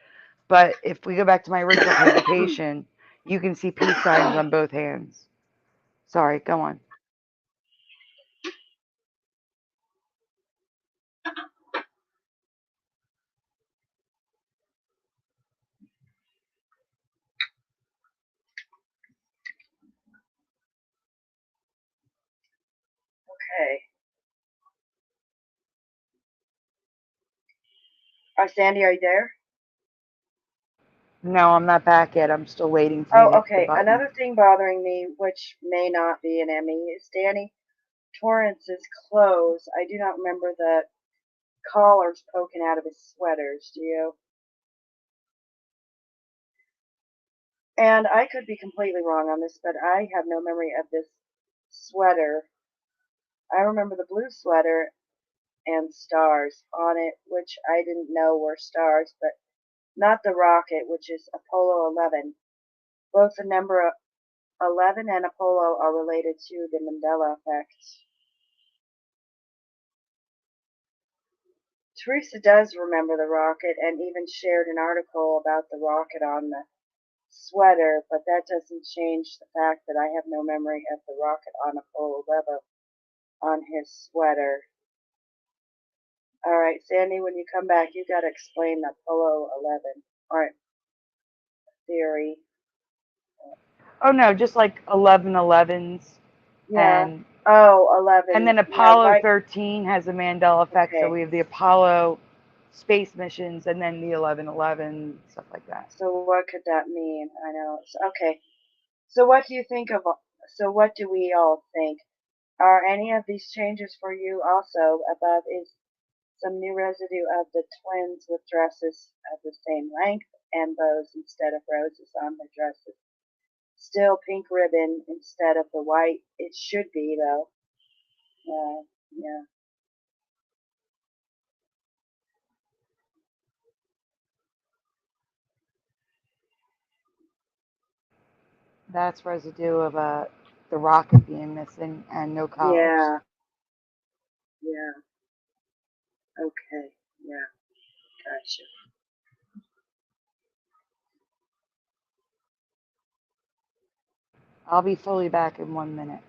But if we go back to my original presentation, you can see peace signs on both hands. Sorry, go on. Okay. Sandy, are you there? No, I'm not back yet. I'm still waiting for you to Oh, hit the okay. button. Another thing bothering me, which may not be an Emmy, is Danny Torrance's clothes. I do not remember the collars poking out of his sweaters. Do you? And I could be completely wrong on this, but I have no memory of this sweater. I remember the blue sweater and stars on it, which I didn't know were stars, but not the rocket, which is Apollo 11. Both the number 11 and Apollo are related to the Mandela Effect. Teresa does remember the rocket and even shared an article about the rocket on the sweater, but that doesn't change the fact that I have no memory of the rocket on Apollo 11 on his sweater. Alright, Sandy, when you come back, you gotta explain the Apollo 11. Alright, theory. Oh no, just like 11/11s. Yeah. And Oh, 11. and then Yeah, Apollo right. 13 has a Mandela Effect, so Okay. we have the Apollo space missions and then the 11/11, stuff like that. So what could that mean? I know. Okay. So what do you think of? So what do we all think? Are any of these changes for you also? Above is some new residue of the twins with dresses of the same length and bows instead of roses on their dresses. Still pink ribbon instead of the white. It should be though. Yeah. That's residue of the rocket being missing and no collars. Yeah. Yeah. Okay. Yeah. Gotcha. I'll be fully back in 1 minute.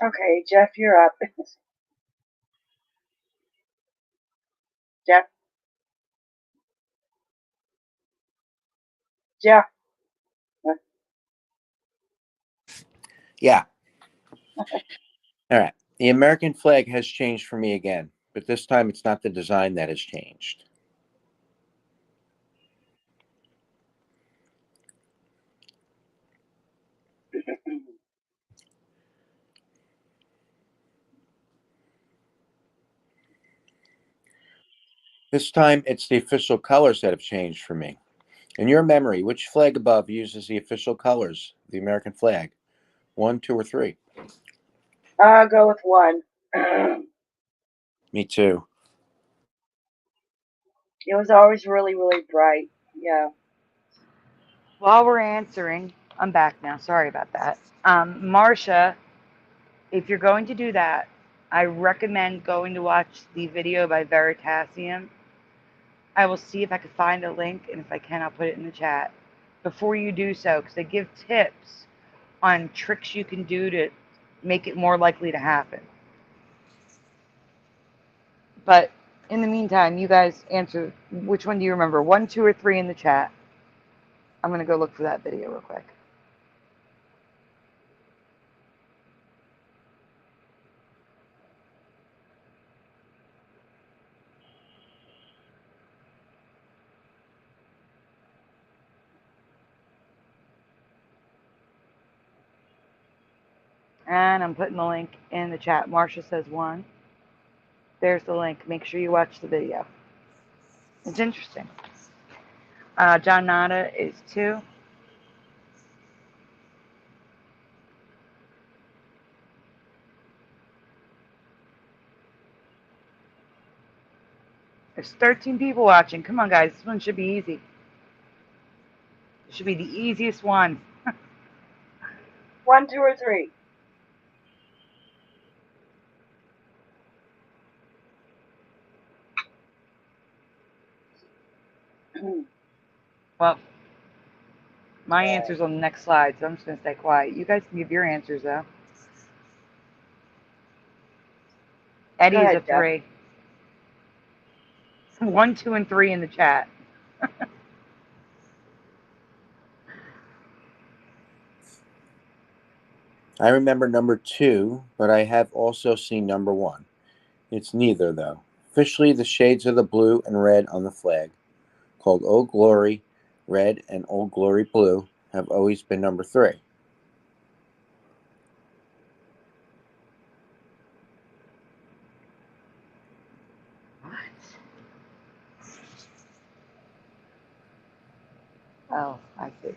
Okay, Jeff, you're up. Jeff. Jeff. Yeah. All right. The American flag has changed for me again, but this time it's not the design that has changed. This time it's the official colors that have changed for me. In your memory, which flag above uses the official colors of the American flag? 1, 2, or 3? I'll go with 1. Me too. It was always really, really bright. Yeah. While we're answering, I'm back now. Sorry about that. Marcia, if you're going to do that, I recommend going to watch the video by Veritasium. I will see if I can find a link, and if I can, I'll put it in the chat. Before you do so, because they give tips on tricks you can do to make it more likely to happen. But in the meantime, you guys answer, which one do you remember? 1, 2, or 3 in the chat. I'm going to go look for that video real quick. And I'm putting the link in the chat. Marcia says 1. There's the link. Make sure you watch the video. It's interesting. John Nada is 2. There's 13 people watching. Come on, guys. This one should be easy. It should be the easiest one. 1, 2, or 3. Well, my answer's on the next slide, so I'm just going to stay quiet. You guys can give your answers, though. Eddie is a 3. 1, 2, and 3 in the chat. I remember number 2, but I have also seen number 1. It's neither, though. Officially, the shades of the blue and red on the flag, called Old Glory Red and Old Glory Blue, have always been number 3. What? Oh, I see.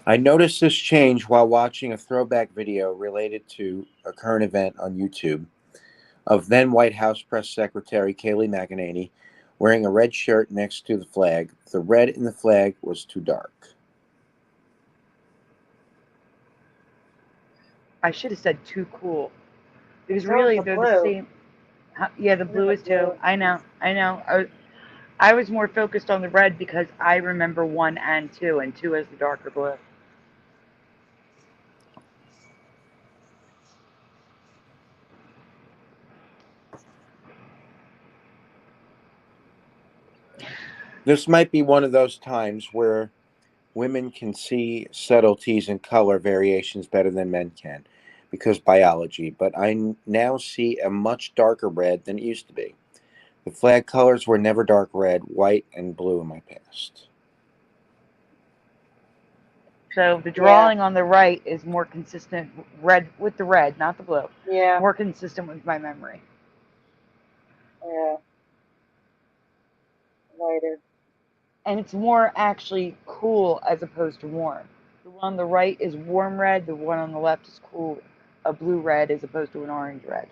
I noticed this change while watching a throwback video related to a current event on YouTube of then White House Press Secretary Kayleigh McEnany wearing a red shirt next to the flag. The red in the flag was too dark. I should have said too cool. Because So really, is the they're blue. the same. Yeah, the blue is too. I know. I was more focused on the red because I remember 1 and 2, and 2 is the darker blue. This might be one of those times where women can see subtleties and color variations better than men can because biology, but I now see a much darker red than it used to be. The flag colors were never dark red, white, and blue in my past. So the drawing on the right is more consistent red with the red, not the blue. Yeah. More consistent with my memory. Yeah. Lighter. And it's more actually cool as opposed to warm. The one on the right is warm red. The one on the left is cool, a blue red as opposed to an orange red.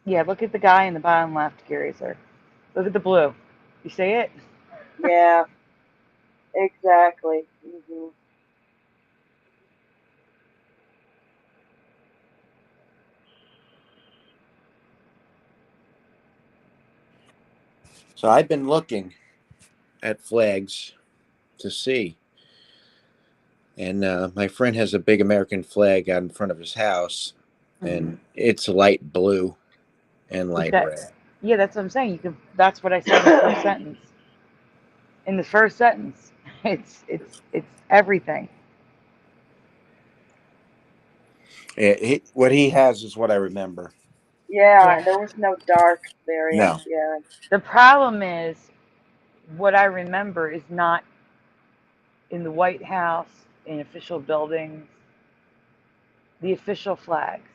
Yeah, look at the guy in the bottom left, Curiouser. Look at the blue. You see it? Yeah. Exactly. Mm-hmm. So I've been looking at flags to see. And my friend has a big American flag out in front of his house, and it's light blue and light red. Yeah, that's what I'm saying. That's what I said in the first sentence. In the first sentence, it's everything. What he has is what I remember. Yeah, there was no dark variant. No. Yeah. The problem is, what I remember is not in the White House, in official buildings, the official flags.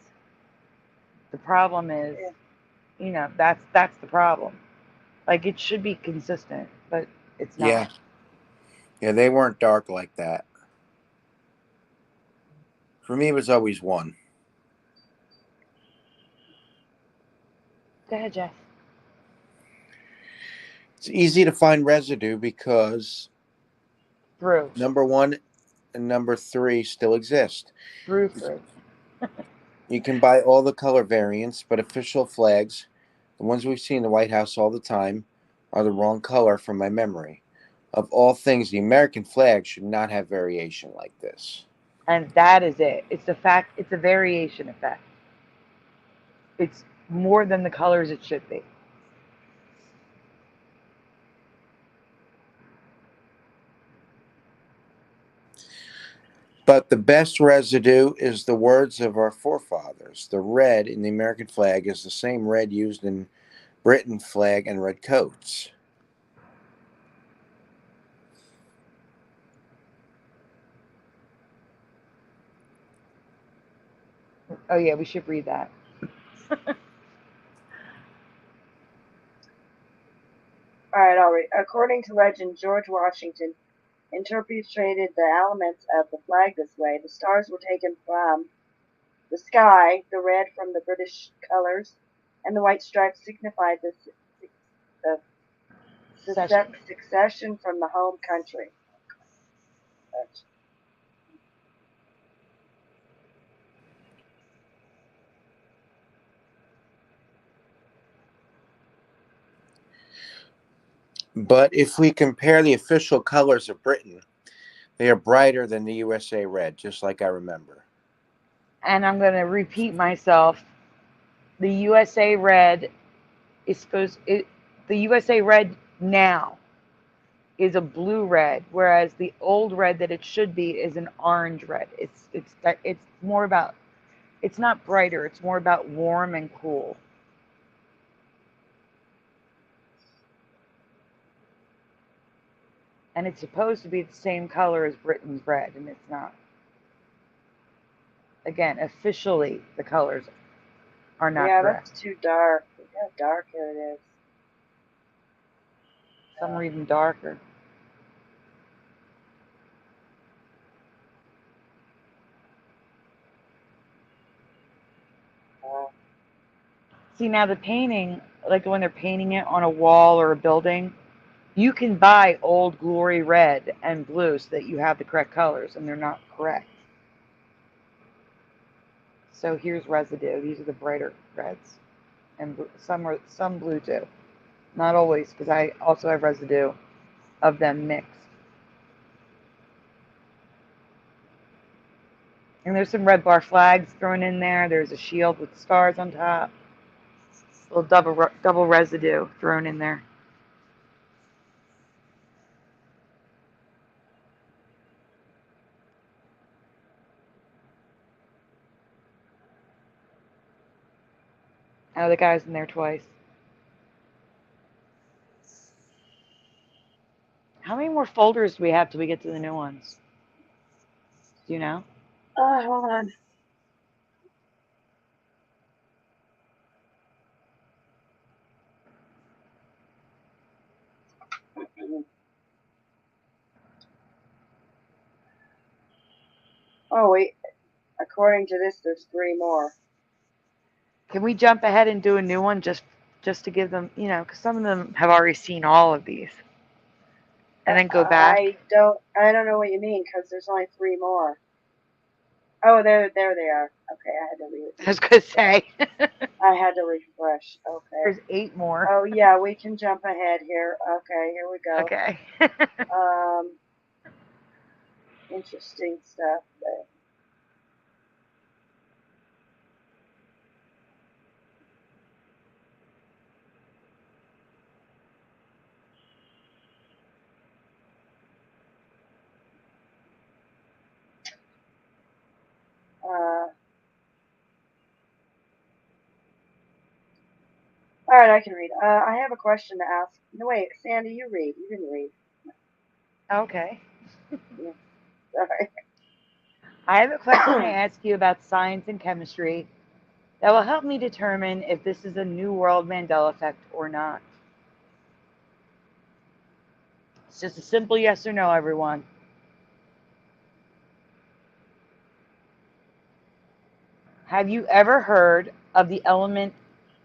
The problem is, that's the problem. Like, it should be consistent, but it's not. Yeah, they weren't dark like that. For me, it was always 1. Go ahead, Jeff. It's easy to find residue because Through. number 1 and number 3 still exist. Through. You can buy all the color variants, but official flags, the ones we see in the White House all the time, are the wrong color from my memory. Of all things, the American flag should not have variation like this. And that is it. It's a variation effect. It's more than the colors it should be. But the best residue is the words of our forefathers. The red in the American flag is the same red used in Britain flag and red coats. Oh yeah, we should read that. All right, I'll read. According to legend, George Washington interpreted the elements of the flag this way. The stars were taken from the sky, the red from the British colors, and the white stripes signified the Session. succession from the home country. But if we compare the official colors of Britain, they are brighter than the USA red, just like I remember. And I'm going to repeat myself. The USA red is the USA red now is a blue red, whereas the old red that it should be is an orange red. It's more about, it's not brighter, it's more about warm and cool. And it's supposed to be the same color as Britain's red, and it's not. Again, officially, the colors are not Yeah, correct. that's too dark. Look how dark it is. Some are even darker. See, now the painting, like when they're painting it on a wall or a building, you can buy old glory red and blue so that you have the correct colors, and they're not correct. So here's residue. These are the brighter reds, and some blue too. Not always, because I also have residue of them mixed. And there's some red bar flags thrown in there. There's a shield with stars on top. A little double residue thrown in there. Oh, the guy's in there twice. How many more folders do we have till we get to the new ones? Do you know? Hold on. Oh wait. According to this, there's 3 more. Can we jump ahead and do a new one just to give them, because some of them have already seen all of these, and then go back? I don't know what you mean because there's only 3 more. Oh, there they are. Okay, I had to read it. I was gonna say I had to refresh. Okay. there's 8 more. Oh yeah, we can jump ahead here. Okay, here we go. Okay. Interesting stuff. All right, I can read. I have a question to ask. No, wait, Sandy, you read. You didn't read. Okay. Yeah. Sorry. I have a question to ask you about science and chemistry that will help me determine if this is a New World Mandela Effect or not. It's just a simple yes or no, everyone. Have you ever heard of the element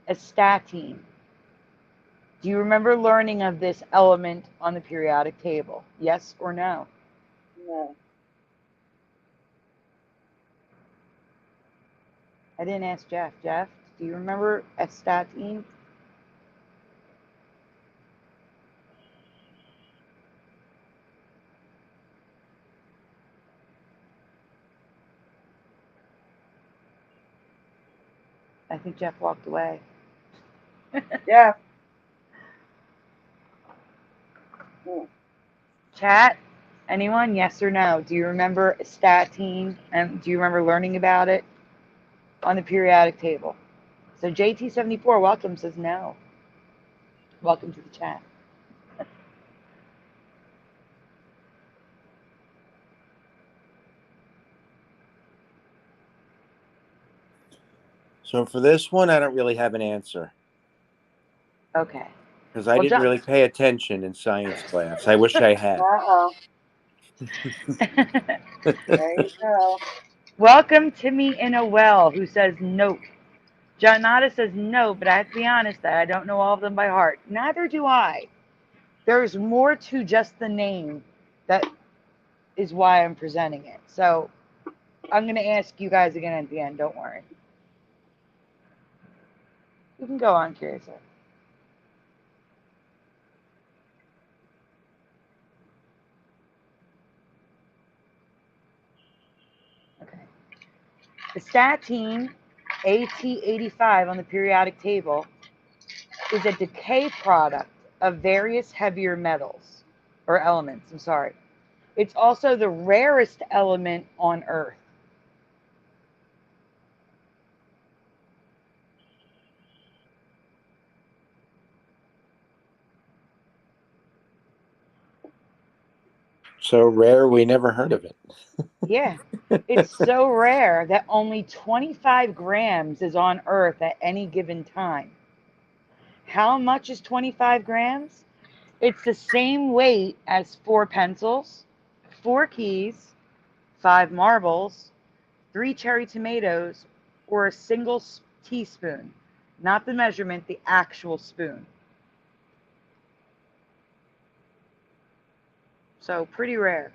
astatine? Do you remember learning of this element on the periodic table? Yes or no? No. I didn't ask Jeff. Jeff, do you remember astatine? I think Jeff walked away. Yeah. Chat, anyone? Yes or no? Do you remember astatine? And do you remember learning about it on the periodic table? So JT74, welcome, says no. Welcome to the chat. So for this one, I don't really have an answer Okay. because I Well, didn't John. really pay attention in science class. I wish I had. Uh-oh. There you go. Welcome Timmy in a well, who says nope. Janata says no, but I have to be honest that I don't know all of them by heart. Neither do I. There's more to just the name. That is why I'm presenting it. So I'm going to ask you guys again at the end. Don't worry. You can go on, Curious. Okay. The statine AT85 on the periodic table is a decay product of various heavier metals or elements. I'm sorry. It's also the rarest element on Earth. So rare, we never heard of it. Yeah. It's so rare that only 25 grams is on Earth at any given time. How much is 25 grams? It's the same weight as 4 pencils, 4 keys, 5 marbles, 3 cherry tomatoes, or a single teaspoon. Not the measurement, the actual spoon. So pretty rare.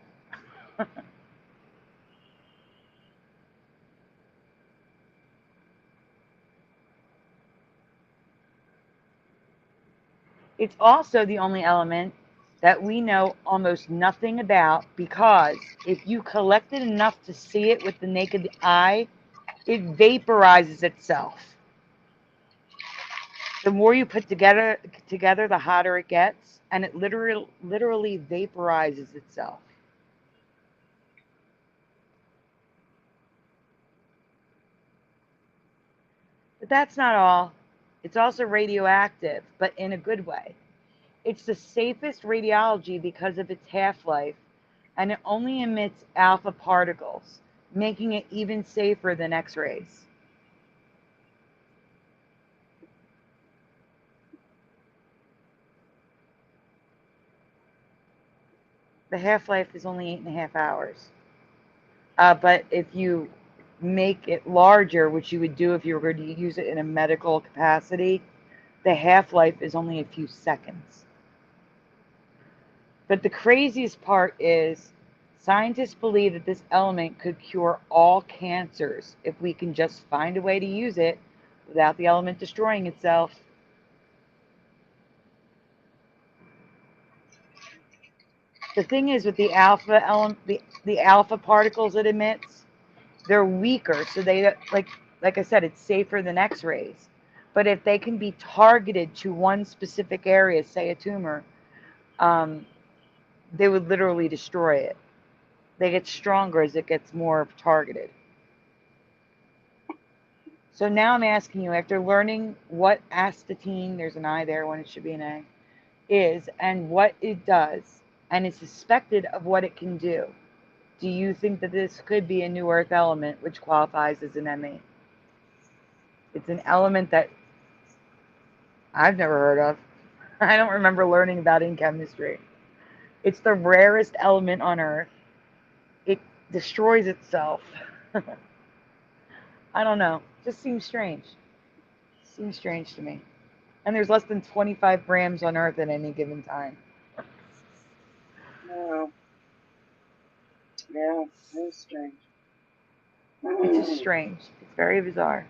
It's also the only element that we know almost nothing about, because if you collected enough to see it with the naked eye, it vaporizes itself. The more you put together, the hotter it gets, and it literally vaporizes itself. But that's not all. It's also radioactive, but in a good way. It's the safest radiology because of its half-life, and it only emits alpha particles, making it even safer than X-rays. The half-life is only 8.5 hours. But if you make it larger, which you would do if you were going to use it in a medical capacity, the half-life is only a few seconds. But the craziest part is scientists believe that this element could cure all cancers if we can just find a way to use it without the element destroying itself. The thing is with the alpha element, the alpha particles it emits, they're weaker, so they like I said, it's safer than X-rays. But if they can be targeted to one specific area, say a tumor, they would literally destroy it. They get stronger as it gets more targeted. So now I'm asking you, after learning what astatine, there's an I there when it should be an A, is and what it does, and is suspected of what it can do, do you think that this could be a new Earth element which qualifies as an ME? It's an element that I've never heard of. I don't remember learning about it in chemistry. It's the rarest element on Earth. It destroys itself. I don't know. Just seems strange. Seems strange to me. And there's less than 25 grams on Earth at any given time. Oh. Yeah, that's strange. It's just strange. It's very bizarre.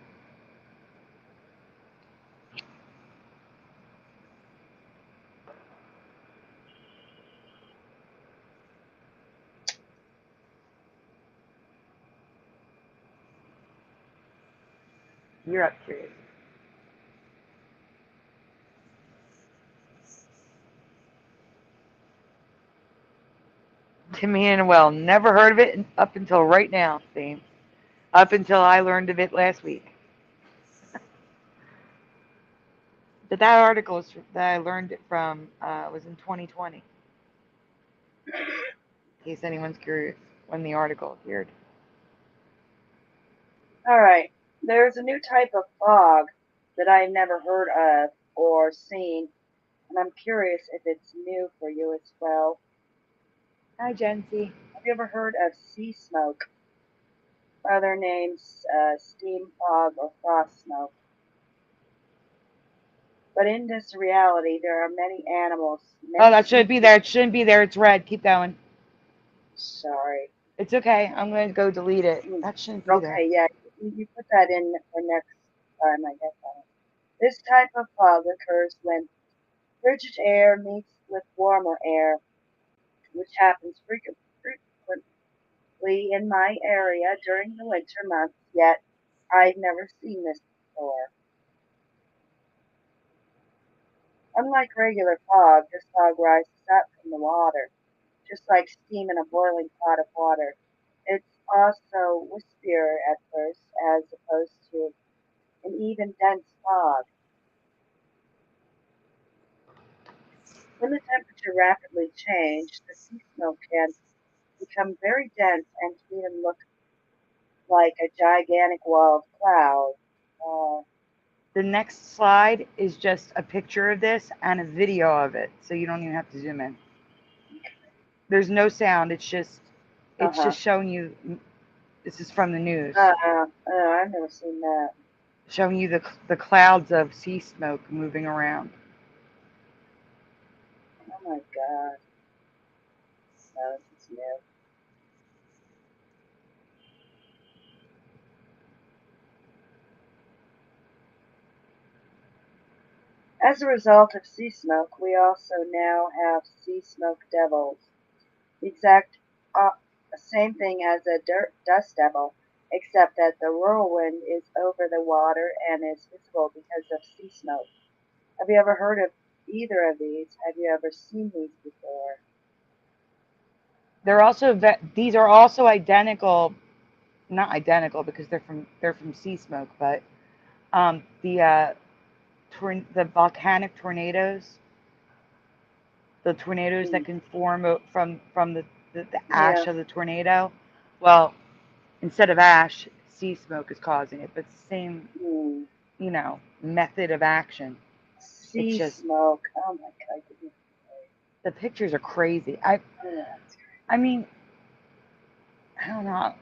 You're up, Curious. Timmy and well, never heard of it up until right now, Theme. Up until I learned of it last week. But that article that I learned it from was in 2020. In case anyone's curious when the article appeared. All right. There's a new type of fog that I've never heard of or seen, and I'm curious if it's new for you as well. Hi, Jency. Have you ever heard of sea smoke? Other names, steam fog or frost smoke. But in this reality, there are many animals, Oh, many that should species. be there. It shouldn't be there. It's red. Keep going. Sorry. It's okay. I'm going to go delete it. Mm, That shouldn't be there. Okay, yeah, you put that in for next time, I guess. This type of fog occurs when frigid air meets with warmer air, which happens frequently in my area during the winter months, yet I've never seen this before. Unlike regular fog, this fog rises up from the water, just like steam in a boiling pot of water. It's also wispier at first, as opposed to an even dense fog. When the temperature rapidly changes, the sea smoke can become very dense and can even look like a gigantic wall of cloud. Uh, The next slide is just a picture of this and a video of it, so you don't even have to zoom in. There's no sound. It's uh-huh. just showing you. This is from the news, I've never seen that. showing you the clouds of sea smoke moving around. Oh my god. No, this is new. As a result of sea smoke, we also now have sea smoke devils. The exact same thing as a dust devil, except that the whirlwind is over the water and is visible because of sea smoke. Have you ever heard of either of these? Have you ever seen these before? These are also identical, not identical because they're from sea smoke, but the volcanic tornadoes, the tornadoes that Mm, can form from the yeah. ash of the tornado. Well, instead of ash, sea smoke is causing it, but it's the same, Mm. method of action. It's Sea just smoke. Oh my god. Goodness. the pictures are crazy. I Yeah. I mean, I don't know.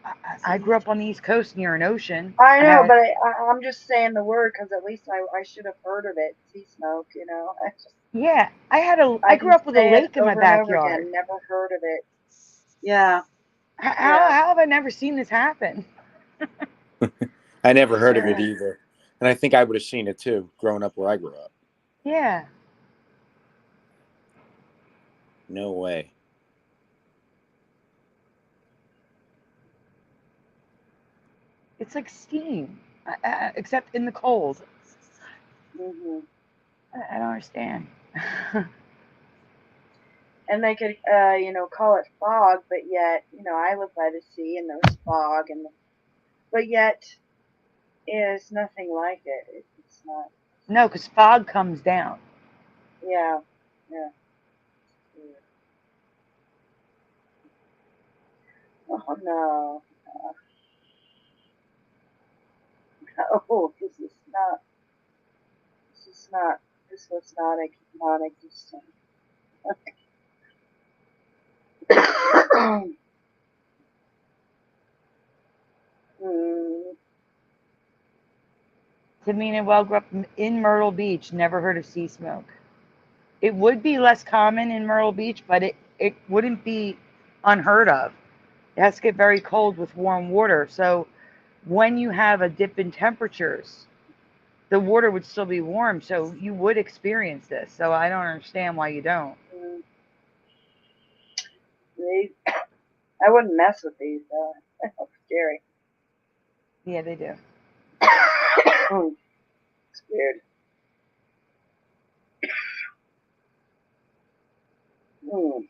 I grew up on the East Coast near an ocean. I I know, had but I'm just saying the word because at least I should have heard of it. Sea smoke, you know. Yeah, I I grew can up with a say it lake in my over and over backyard. again. Never heard of it. Yeah, How yeah, how have I never seen this happen? I never heard of it either. And I think I would have seen it too, growing up where I grew up. Yeah, No way. it's like steam, except in the cold. hmm I don't understand. And they could, call it fog, but yet, I live by the sea and there's fog, but yet it's nothing like it. It's not. No, because fog comes down. Yeah, yeah. Oh no. Oh, this is not. This is not. This was not a non-existent. Hmm. Tamina Well grew up in Myrtle Beach, never heard of sea smoke. It would be less common in Myrtle Beach, but it wouldn't be unheard of. It has to get very cold with warm water. So when you have a dip in temperatures, the water would still be warm. So you would experience this. So I don't understand why you don't. Hmm. These, I wouldn't mess with these. That's scary. Yeah, they do. It's weird. Hmm.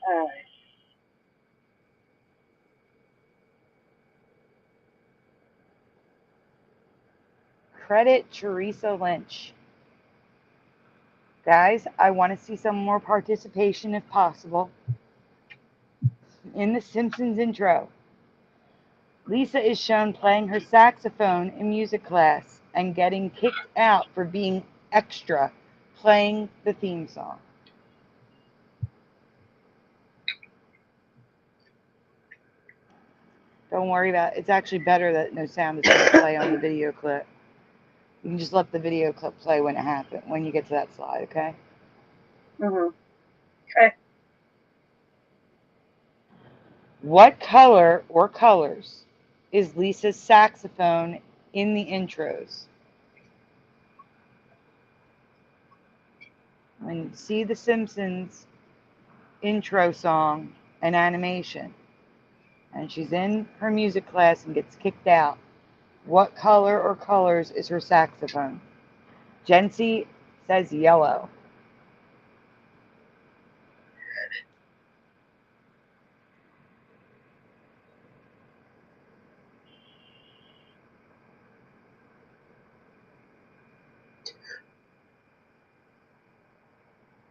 Uh, Credit Teresa Lynch. Guys, I want to see some more participation if possible. In the Simpsons intro, Lisa is shown playing her saxophone in music class and getting kicked out for being extra playing the theme song. Don't worry about it. It's actually better that no sound is going to play on the video clip. You can just let the video clip play when it happens, when you get to that slide, okay? Okay. What color or colors is Lisa's saxophone in the intros? When you see the Simpsons intro song and animation, and she's in her music class and gets kicked out, what color or colors is her saxophone? Jency says yellow.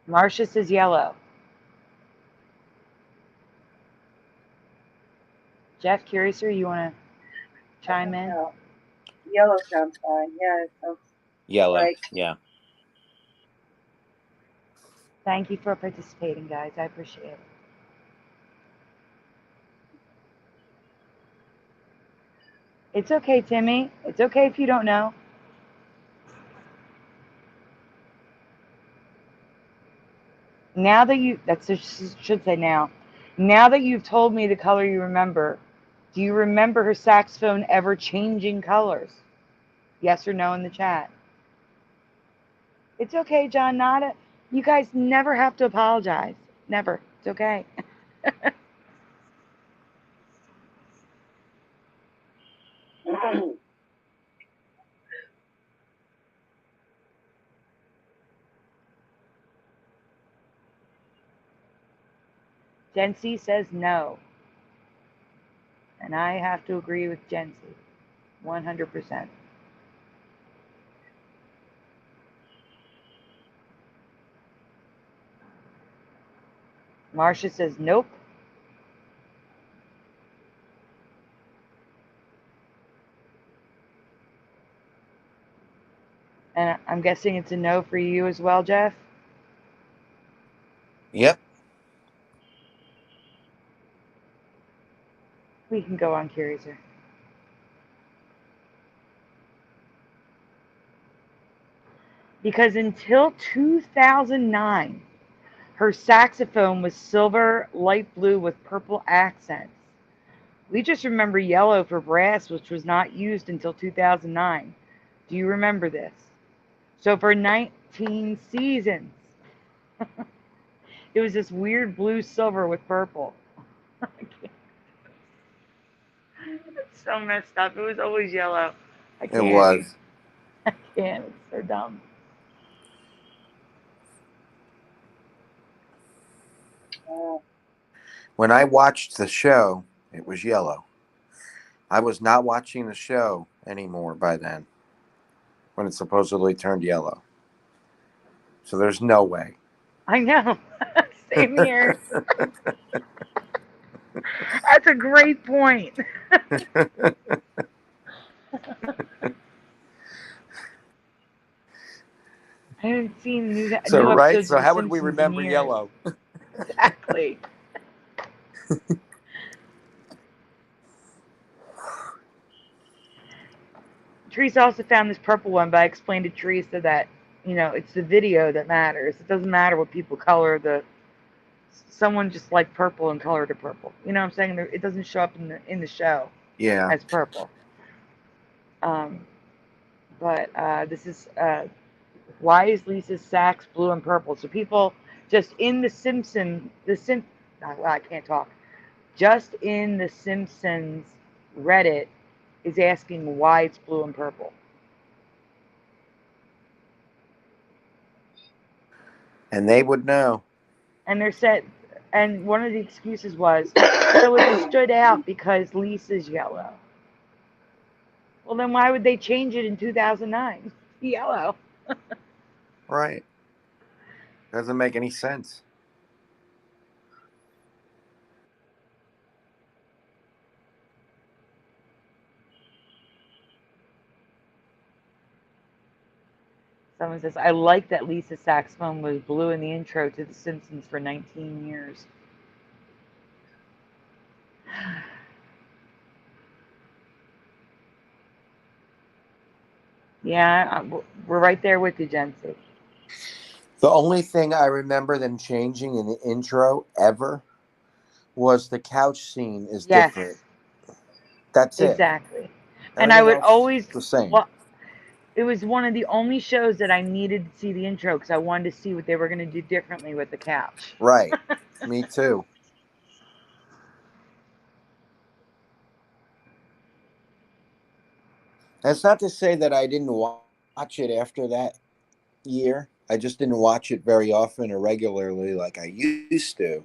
Marcia says yellow. Jeff, Curiouser, you want to chime in? No. Yellow sounds fine. Yeah, it sounds Yellow. right. Yeah. Thank you for participating, guys. I appreciate it. It's okay, Timmy. It's okay if you don't know. Now that you, that's should say now. Now that you've told me the color you remember, do you remember her saxophone ever changing colors? Yes or no in the chat. It's okay, John. You guys never have to apologize. Never. It's okay. Jency says no. And I have to agree with Jency. 100%. Marcia says nope. And I'm guessing it's a no for you as well, Jeff? Yep. We can go on, Curiouser. Because until 2009, her saxophone was silver, light blue with purple accents. We just remember yellow for brass, which was not used until 2009. Do you remember this? So for 19 seasons, it was this weird blue silver with purple. It's so messed up. It was always yellow. I can't. It was. I can't. It's so dumb. When I watched the show, it was yellow. I was not watching the show anymore by then, when it supposedly turned yellow. So there's no way. I know. Same here. That's a great point. I haven't seen new episodes So of The how would we Simpsons in remember years. yellow? Exactly. Teresa also found this purple one, but I explained to Teresa that, it's the video that matters. It doesn't matter what people color someone just liked purple and colored it purple. You know what I'm saying? It doesn't show up in the show Yeah. as purple. But this is why is Lisa's sax blue and purple? So people just in I can't talk. Just in the Simpsons Reddit is asking why it's blue and purple. And they would know. And they're said, And one of the excuses was, so it stood out because Lisa's yellow. Well, then why would they change it in 2009? Yellow. Right. Doesn't make any sense. Someone says, I like that Lisa's saxophone was blue in the intro to The Simpsons for 19 years. Yeah, we're right there with you, Jency. The only thing I remember them changing in the intro ever was the couch scene is Yes, different. That's it. exactly. And I Everything would else always, the same. well, it was one of the only shows that I needed to see the intro because I wanted to see what they were going to do differently with the couch. Right. Me too. That's not to say that I didn't watch it after that year. I just didn't watch it very often or regularly like I used to.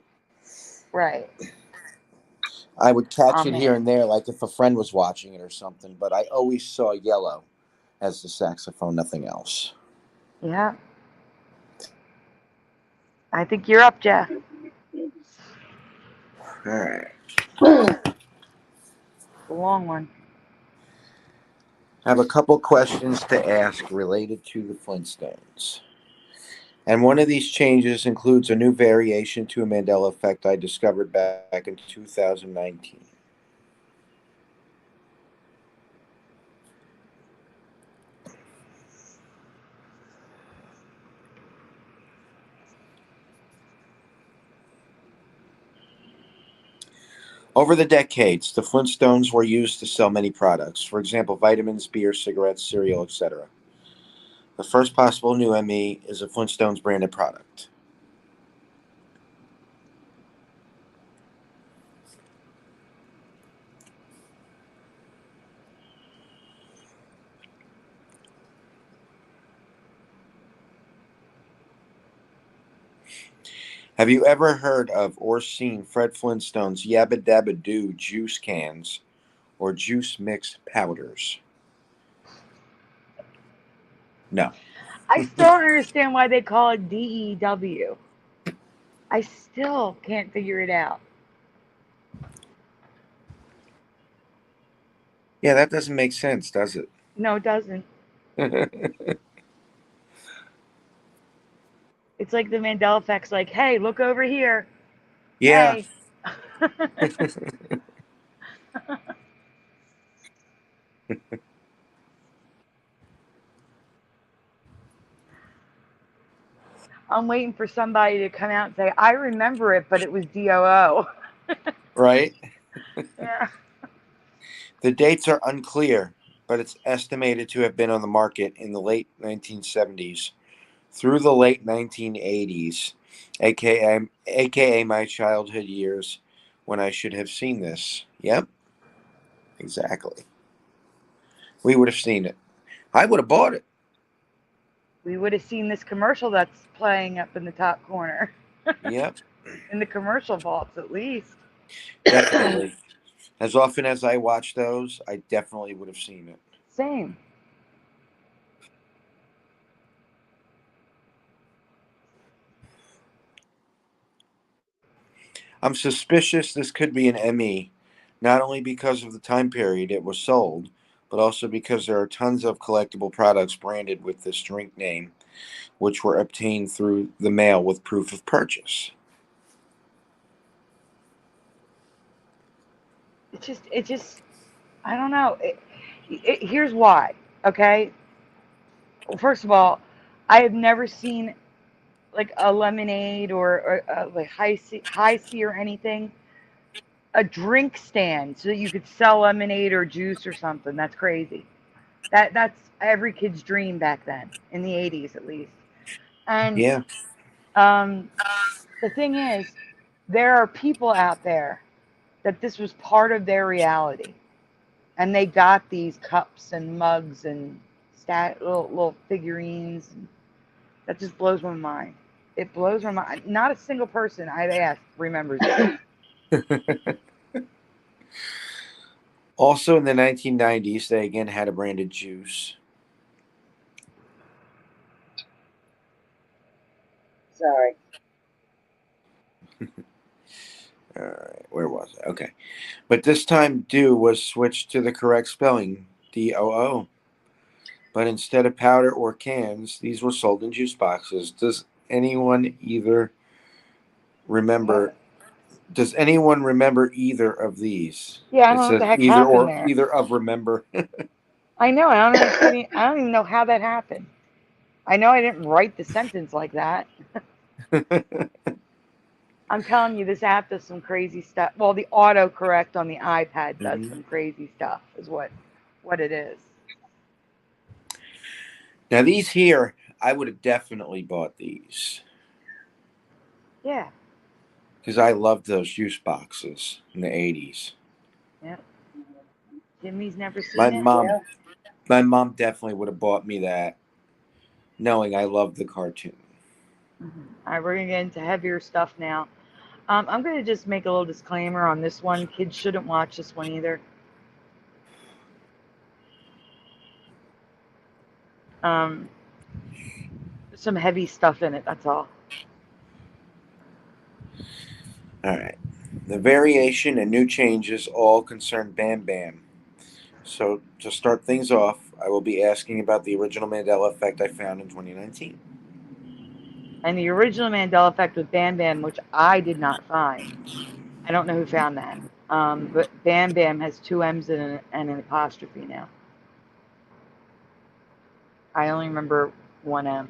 Right. I would catch it here Amen. and there, like if a friend was watching it or something, but I always saw yellow as the saxophone, nothing else. Yeah. I think you're up, Jeff. All right. The long one. I have a couple questions to ask related to the Flintstones. And one of these changes includes a new variation to a Mandela Effect I discovered back in 2019. Over the decades, the Flintstones were used to sell many products, for example, vitamins, beer, cigarettes, cereal, etc. The first possible new ME is a Flintstones branded product. Have you ever heard of or seen Fred Flintstone's Yabba Dabba Doo juice cans or juice mix powders? No. I still don't understand why they call it DEW. I still can't figure it out. Yeah, that doesn't make sense, does it? No, it doesn't. It's like the Mandela Effect's like, hey, look over here. Yeah. Hey. I'm waiting for somebody to come out and say, I remember it, but it was DOO. Right? Yeah. The dates are unclear, but it's estimated to have been on the market in the late 1970s through the late 1980s, aka my childhood years when I should have seen this. Yep, exactly. We would have seen it. I would have bought it. We would have seen this commercial that's playing up in the top corner. Yep, In the commercial vaults, at least. definitely. As often as I watch those, I definitely would have seen it. Same. I'm suspicious this could be an ME, not only because of the time period it was sold, but also because there are tons of collectible products branded with this drink name, which were obtained through the mail with proof of purchase. It just, I don't know. Here's why. Okay. Well, first of all, I have never seen like a lemonade or like high C or anything, a drink stand so that you could sell lemonade or juice or something. That's crazy. That's every kid's dream back then in the 80s at least. And Yeah, um, the thing is, there are people out there that this was part of their reality, and they got these cups and mugs and little figurines. That just blows my mind. It blows my mind. Not a single person I've asked remembers it. Also in the 1990s, they again had a branded juice. Sorry. All right, where was it? Okay. But this time, do was switched to the correct spelling, DOO. But instead of powder or cans, these were sold in juice boxes. Remember? Does anyone remember either of these? Yeah, I It don't know what says the heck happened there. either of remember. I know. I don't understand. I don't even know how that happened. I know I didn't write the sentence like that. I'm telling you, this app does some crazy stuff. Well, the autocorrect on the iPad does Mhm. some crazy stuff, is what it is. Now these here, I would have definitely bought these Yeah. because I loved those juice boxes in the 80s. Yep. Jimmy's never My seen it. mom, Yeah. my mom definitely would have bought me that, knowing I loved the cartoon. All right, we're gonna get into heavier stuff now. I'm gonna just make a little disclaimer on this one. Kids shouldn't watch this one either. Um, some heavy stuff in it. That's all. All right. The variation and new changes all concern Bam Bam. So, to start things off, I will be asking about the original Mandela Effect I found in 2019. And the original Mandela Effect with Bam Bam, which I did not find. I don't know who found that. But Bam Bam has two M's and an apostrophe now. I only remember one M.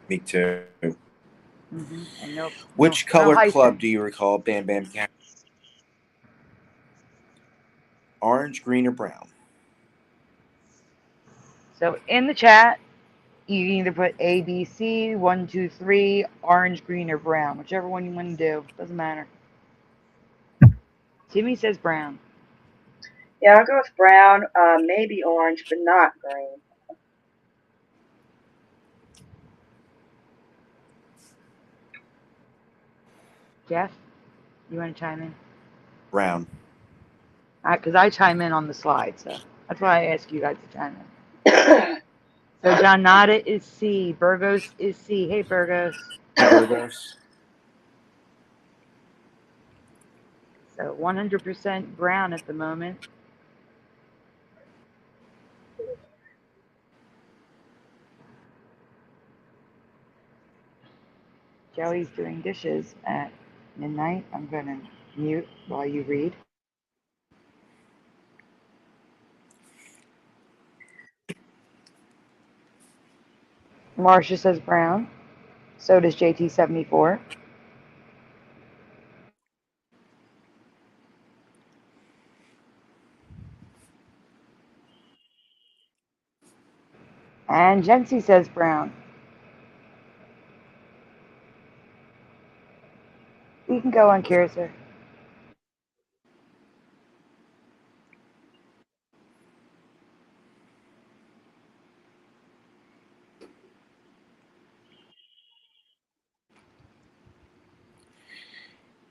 Me too. And no, no, Which no color club hyphen. do you recall Bam Bam carrying? Orange, green, or brown? So in the chat, you can either put A, B, C, 1, 2, 3, orange, green, or brown, whichever one you want to do. Doesn't matter. Timmy says brown. Yeah, I'll go with brown, maybe orange, but not green. Jeff, you want to chime in? Brown. Because I chime in on the slide, so that's why I ask you guys to chime in. So John Nada is C. Burgos is C. Hey, Burgos. Burgos. So 100% brown at the moment. Joey's doing dishes at midnight. I'm going to mute while you read. Marcia says brown. So does JT74. And Jency says brown. You can go on, Curiouser.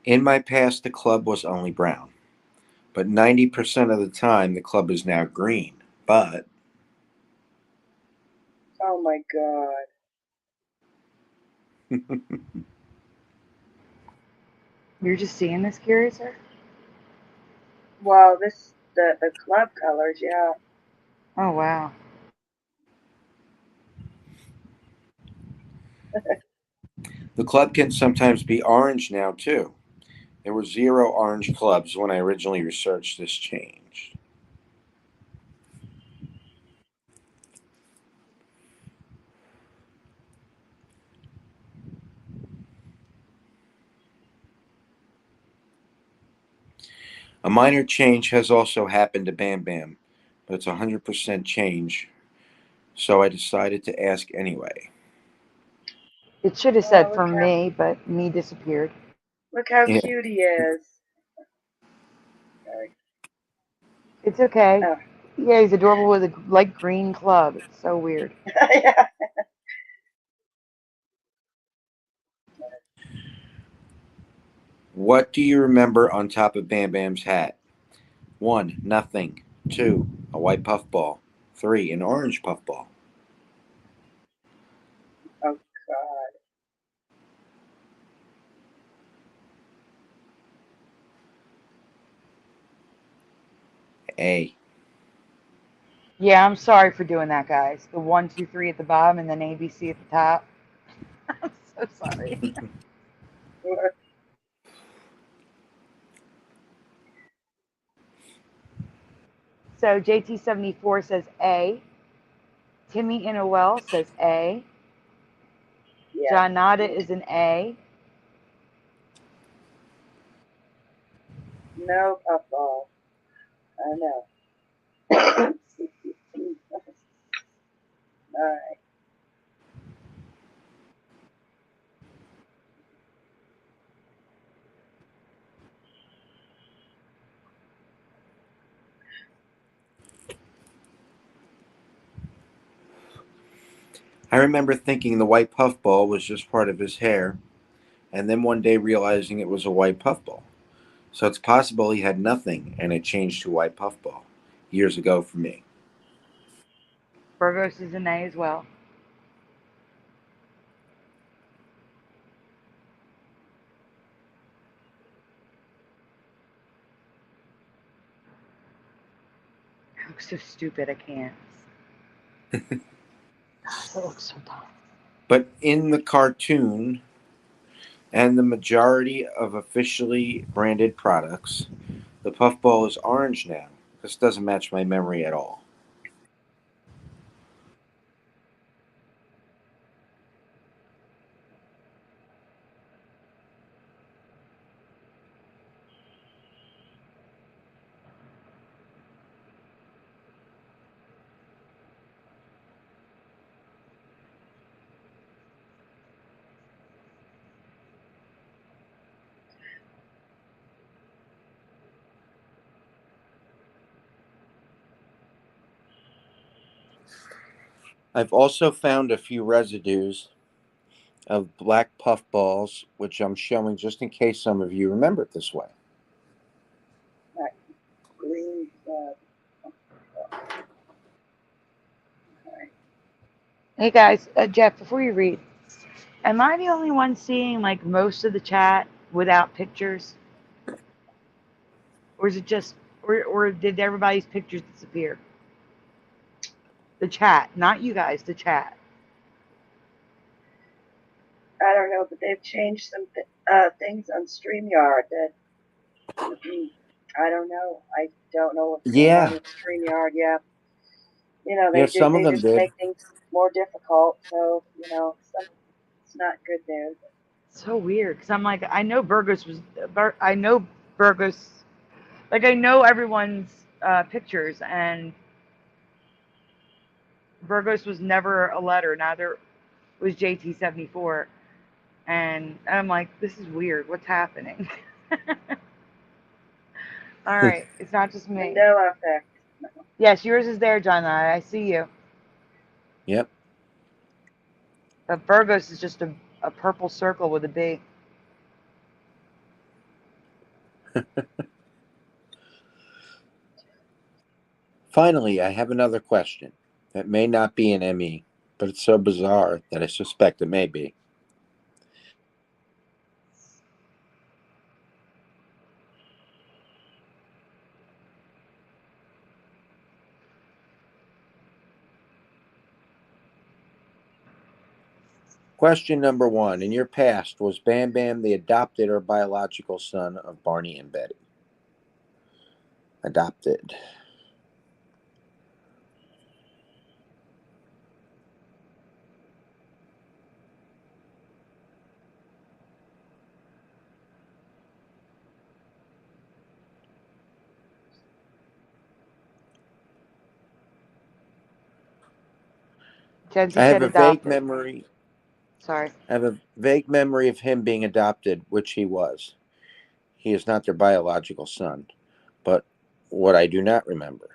In my past, the club was only brown, but 90% of the time, the club is now green. But Oh my god. You're just seeing this, Curiouser? Well, the club colors, yeah. Oh, wow. the club can sometimes be orange now, too. There were 0 orange clubs when I originally researched this change. A minor change has also happened to Bam Bam, but it's a 100% change, so I decided to ask anyway. It should have Oh, said for me, but me disappeared. look how Yeah. cute he is. Sorry. It's okay. Oh. Yeah, he's adorable with a light green club. It's so weird. Yeah. What do you remember on top of Bam Bam's hat? 1. Nothing. 2. A white puffball. 3. An orange puffball. Oh God. A. Yeah, I'm sorry for doing that, guys. The 1, 2, 3 at the bottom and then ABC at the top. I'm so sorry. So JT74 says A. Timmy in a well says A. Yeah. John Nada is an A. No puffball. I know. All right. I remember thinking the white puffball was just part of his hair, and then one day realizing it was a white puffball. So it's possible he had nothing and it changed to white puffball years ago for me. Burgos is an A as well. It looks so stupid, I can't. Gosh, it looks so dumb. But in the cartoon and the majority of officially branded products, the puffball is orange now. This doesn't match my memory at all. I've also found a few residues of black puffballs, which I'm showing just in case some of you remember it this way. That green. Hey guys, Jeff, before you read, am I the only one seeing like most of the chat without pictures? Or is it just, or did everybody's pictures disappear? The chat, not you guys, the chat. I don't know, but they've changed some things on StreamYard that I don't know. I don't know what's going on Yeah, with StreamYard. Yeah, you know yeah, some of they them just did. make things more difficult. So it's not good news. So weird, because I'm like, I know Burgos was, I know Burgos, like I know everyone's pictures, and Burgos was never a letter, neither was JT74. And I'm like, this is weird. What's happening? All right, it's not just me. Mandela Effect. Yes, yours is there, John. I see you. Yep. But Burgos is just a purple circle with a B. Finally, I have another question that may not be an ME, but it's so bizarre that I suspect it may be. Question number 1. In your past, was Bam Bam the adopted or biological son of Barney and Betty? Adopted. Jency I have said a vague adopted. memory. Sorry. I have a vague memory of him being adopted, which he was. He is not their biological son. But what I do not remember.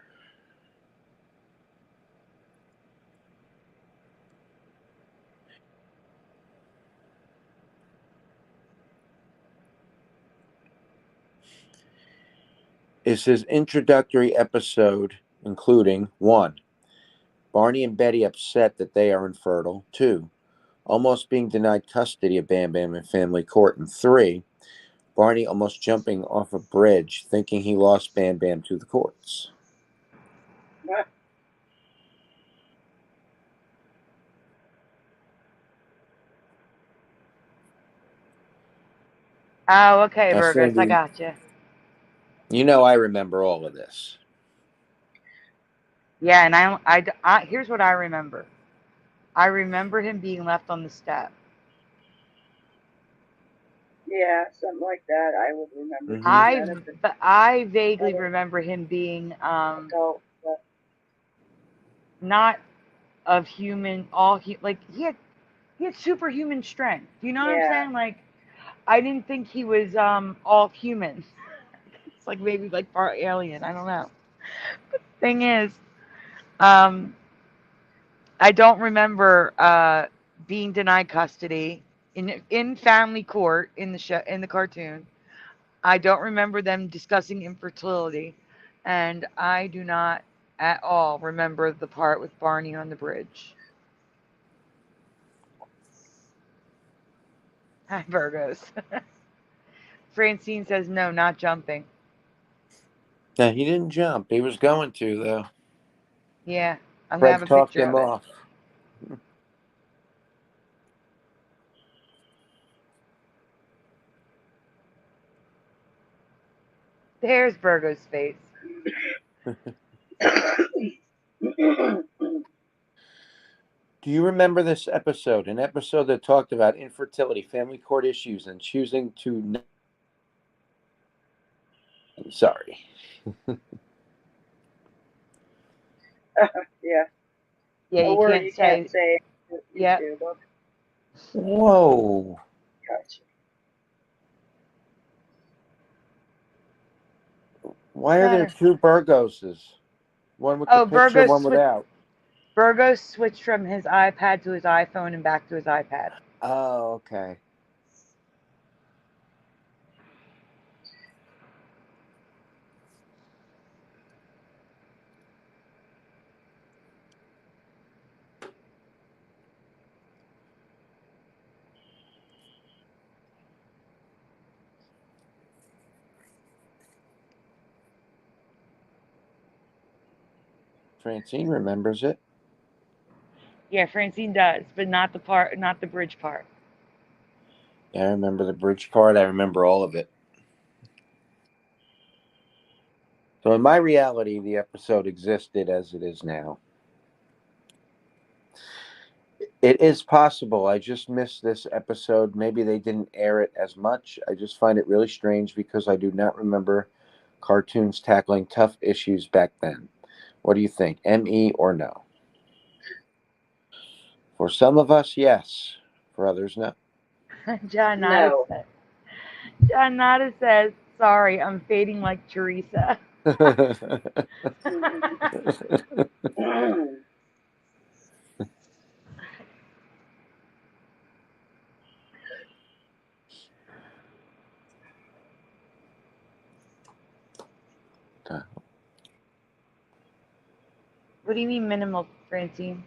is his introductory episode, including 1. Barney and Betty upset that they are infertile. 2. Almost being denied custody of Bam Bam in family court. And 3. Barney almost jumping off a bridge, thinking he lost Bam Bam to the courts. Oh, okay, Now, Burgos, I Sandy, gotcha. you know I remember all of this. Yeah, and I here's what I remember. I remember him being left on the step. Yeah, something like that. I would remember Mhm. too. None of the But I vaguely remember him being adult stuff. not of human like he had superhuman strength. Do you know what I'm Yeah. saying? Like I didn't think he was all human. It's like maybe like part alien. I don't know. But the thing is, I don't remember being denied custody in family court in the show in the cartoon. I don't remember them discussing infertility, and I do not at all remember the part with Barney on the bridge. Hi, Virgos. Francine says no, not jumping. Yeah, he didn't jump. He was going to, though. Yeah, I'm gonna Fred have a talked picture him of it. off. There's Virgo's face. Do you remember this episode? An episode that talked about infertility, family court issues, and choosing to. Sorry. Yeah. Yeah, A you word can't you can't say. say on Yep. YouTube. Okay, Whoa. gotcha. Why are there Matter. 2 Burgoses? One with the Oh, picture, one without. Virgo switched from his iPad to his iPhone and back to his iPad. Oh, okay. Francine remembers it. Yeah, Francine does, but not the bridge part. Yeah, I remember the bridge part. I remember all of it. So in my reality, the episode existed as it is now. It is possible. I just missed this episode. Maybe they didn't air it as much. I just find it really strange because I do not remember cartoons tackling tough issues back then. What do you think? ME or no? For some of us, yes. For others, no. John Nada No. says. John Nada says, "Sorry, I'm fading like Teresa." What do you mean minimal, Francine?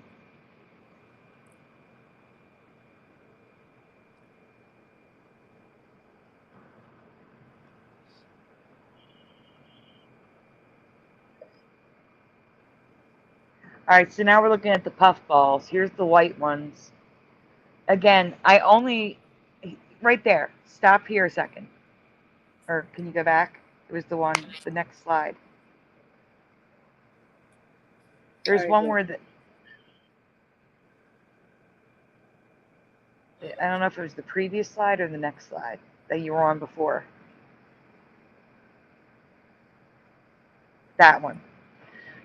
All right, so now we're looking at the puffballs. Here's the white ones. Again, right there. Stop here a second. Or can you go back? It was the next slide. There's one where I don't know if it was the previous slide or the next slide that you were on before. That one.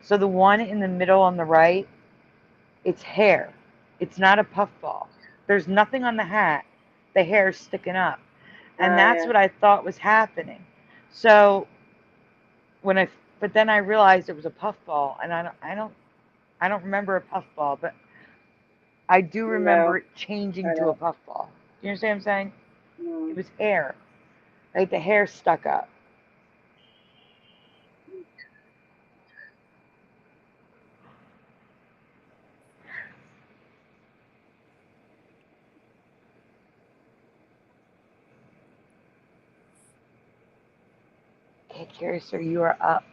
So the one in the middle on the right, it's hair. It's not a puffball. There's nothing on the hat. The hair's sticking up. And that's Yeah. what I thought was happening. So but then I realized it was a puffball, and I don't remember a puffball, but I do remember No. it changing to a puffball. Do you understand what I'm saying? Mm. It was hair. Like the hair stuck up. Okay, Curiouser, you are up.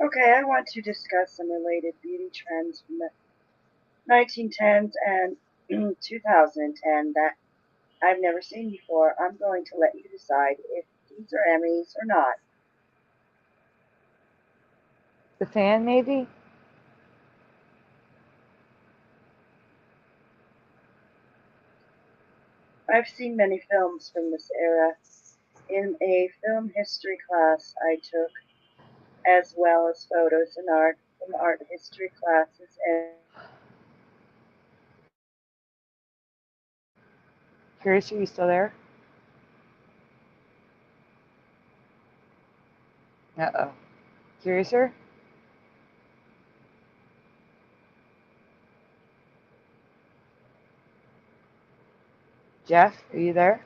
Okay, I want to discuss some related beauty trends from the 1910s and 2010 that I've never seen before. I'm going to let you decide if these are Emmys or not. The fan, maybe? I've seen many films from this era. In a film history class I took, as well as photos and art from art history classes and Curiouser, you still there? Uh-oh. Curiouser? Jeff, are you there?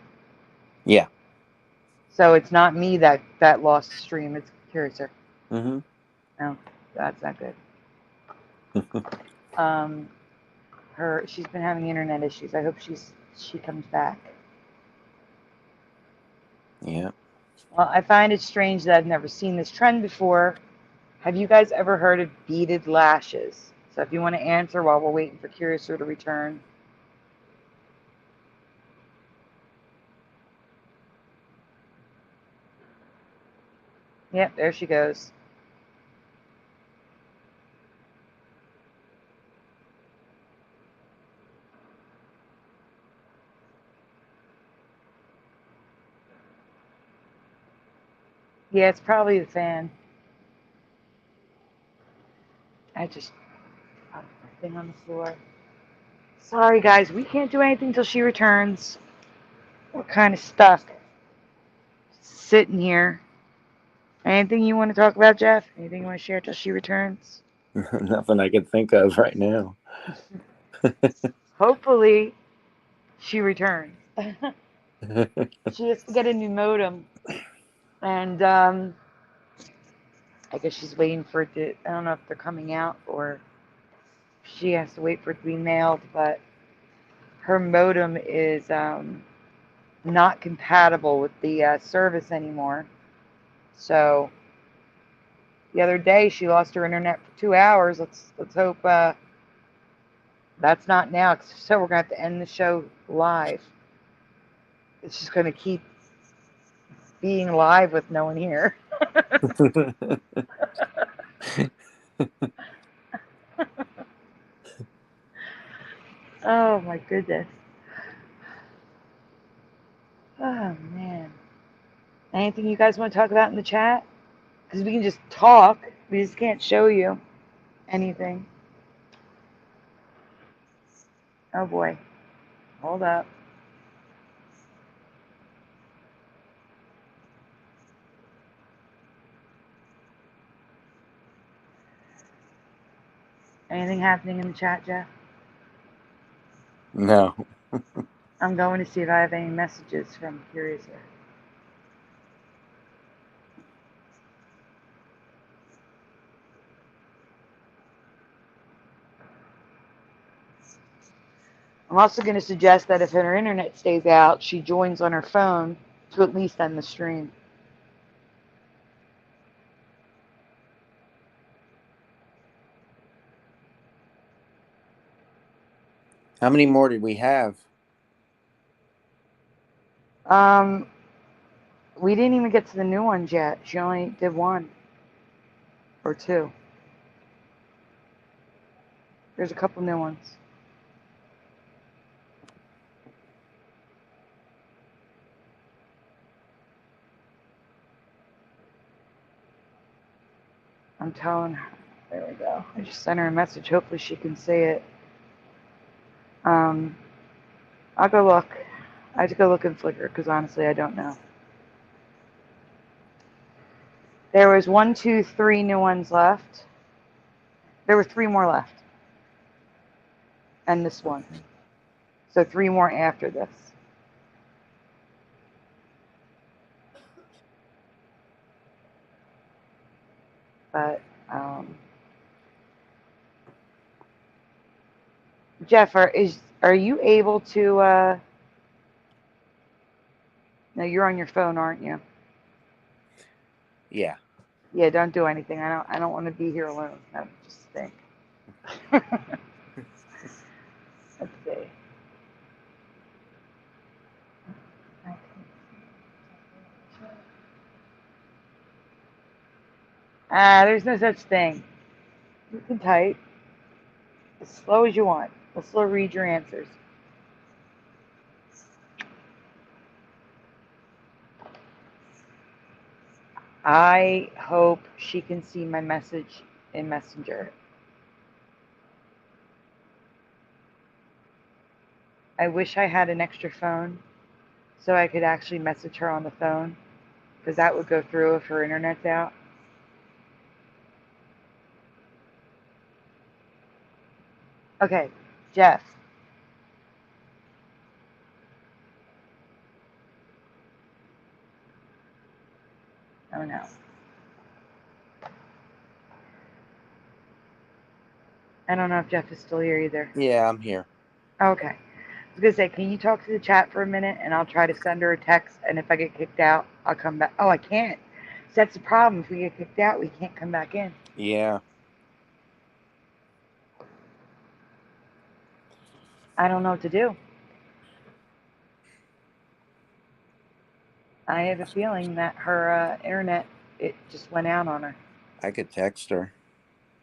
Yeah. So it's not me that lost stream. It's Curiouser. Mm-hmm. No, that's not good. She's been having internet issues. I hope she comes back. Yeah. Well, I find it strange that I've never seen this trend before. Have you guys ever heard of beaded lashes? So if you want to answer while we're waiting for Curiouser to return. Yep, there she goes. Yeah, it's probably the fan. I just dropped my thing on the floor. Sorry, guys. We can't do anything till she returns. We're kind of stuck. Sitting here. Anything you want to talk about, Jeff? Anything you want to share till she returns? Nothing I can think of right now. Hopefully, she returns. She has to get a new modem. And I guess she's waiting for it to. I don't know if they're coming out or she has to wait for it to be mailed, but her modem is not compatible with the service anymore. So the other day she lost her internet for 2 hours. Let's hope that's not now. So we're gonna have to end the show live. It's just gonna keep being live with no one here. Oh my goodness. Oh man. Anything you guys want to talk about in the chat? Because we can just talk. We just can't show you anything. Oh boy. Hold up. Anything happening in the chat, Jeff? No. I'm going to see if I have any messages from Curiouser. I'm also going to suggest that if her internet stays out, she joins on her phone to at least end the stream. How many more did we have? We didn't even get to the new ones yet. She only did one or two. There's a couple new ones. I'm telling her. There we go. I just sent her a message. Hopefully she can see it. I'll go look. I have to go look in Flickr because honestly, I don't know. There was 1, 2, 3 new ones left. There were 3 more left. And this one. So 3 more after this. But, Jeff, are you able to, no, you're on your phone, aren't you? Yeah. Yeah, don't do anything. I don't want to be here alone. I just think. Let's see. There's no such thing. You can type as slow as you want. We'll still read your answers. I hope she can see my message in Messenger. I wish I had an extra phone so I could actually message her on the phone, because that would go through if her internet's out. Okay, Jeff. Oh no. I don't know if Jeff is still here either. Yeah, I'm here. Okay. I was going to say, can you talk to the chat for a minute and I'll try to send her a text, and if I get kicked out, I'll come back. Oh, I can't. So that's the problem. If we get kicked out, we can't come back in. Yeah. I don't know what to do. I have a feeling that her internet, it just went out on her. I could text her.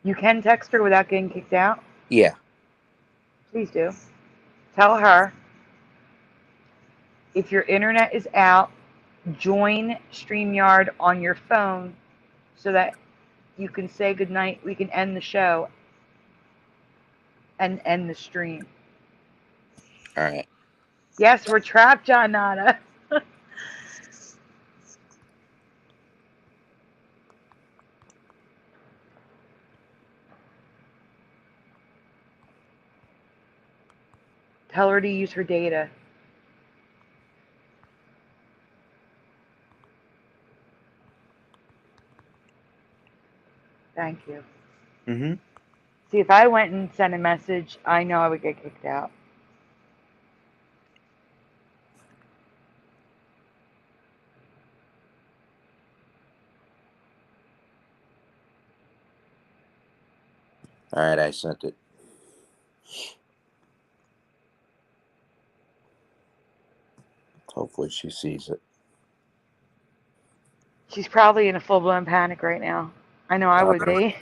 You can text her without getting kicked out? Yeah. Please do. Tell her if your internet is out, join StreamYard on your phone so that you can say goodnight. We can end the show and end the stream. All right. Yes, we're trapped, John Nada. Tell her to use her data. Thank you. Mm-hmm. See, if I went and sent a message, I know I would get kicked out. All right, I sent it. Hopefully she sees it. She's probably in a full-blown panic right now. I know I would be.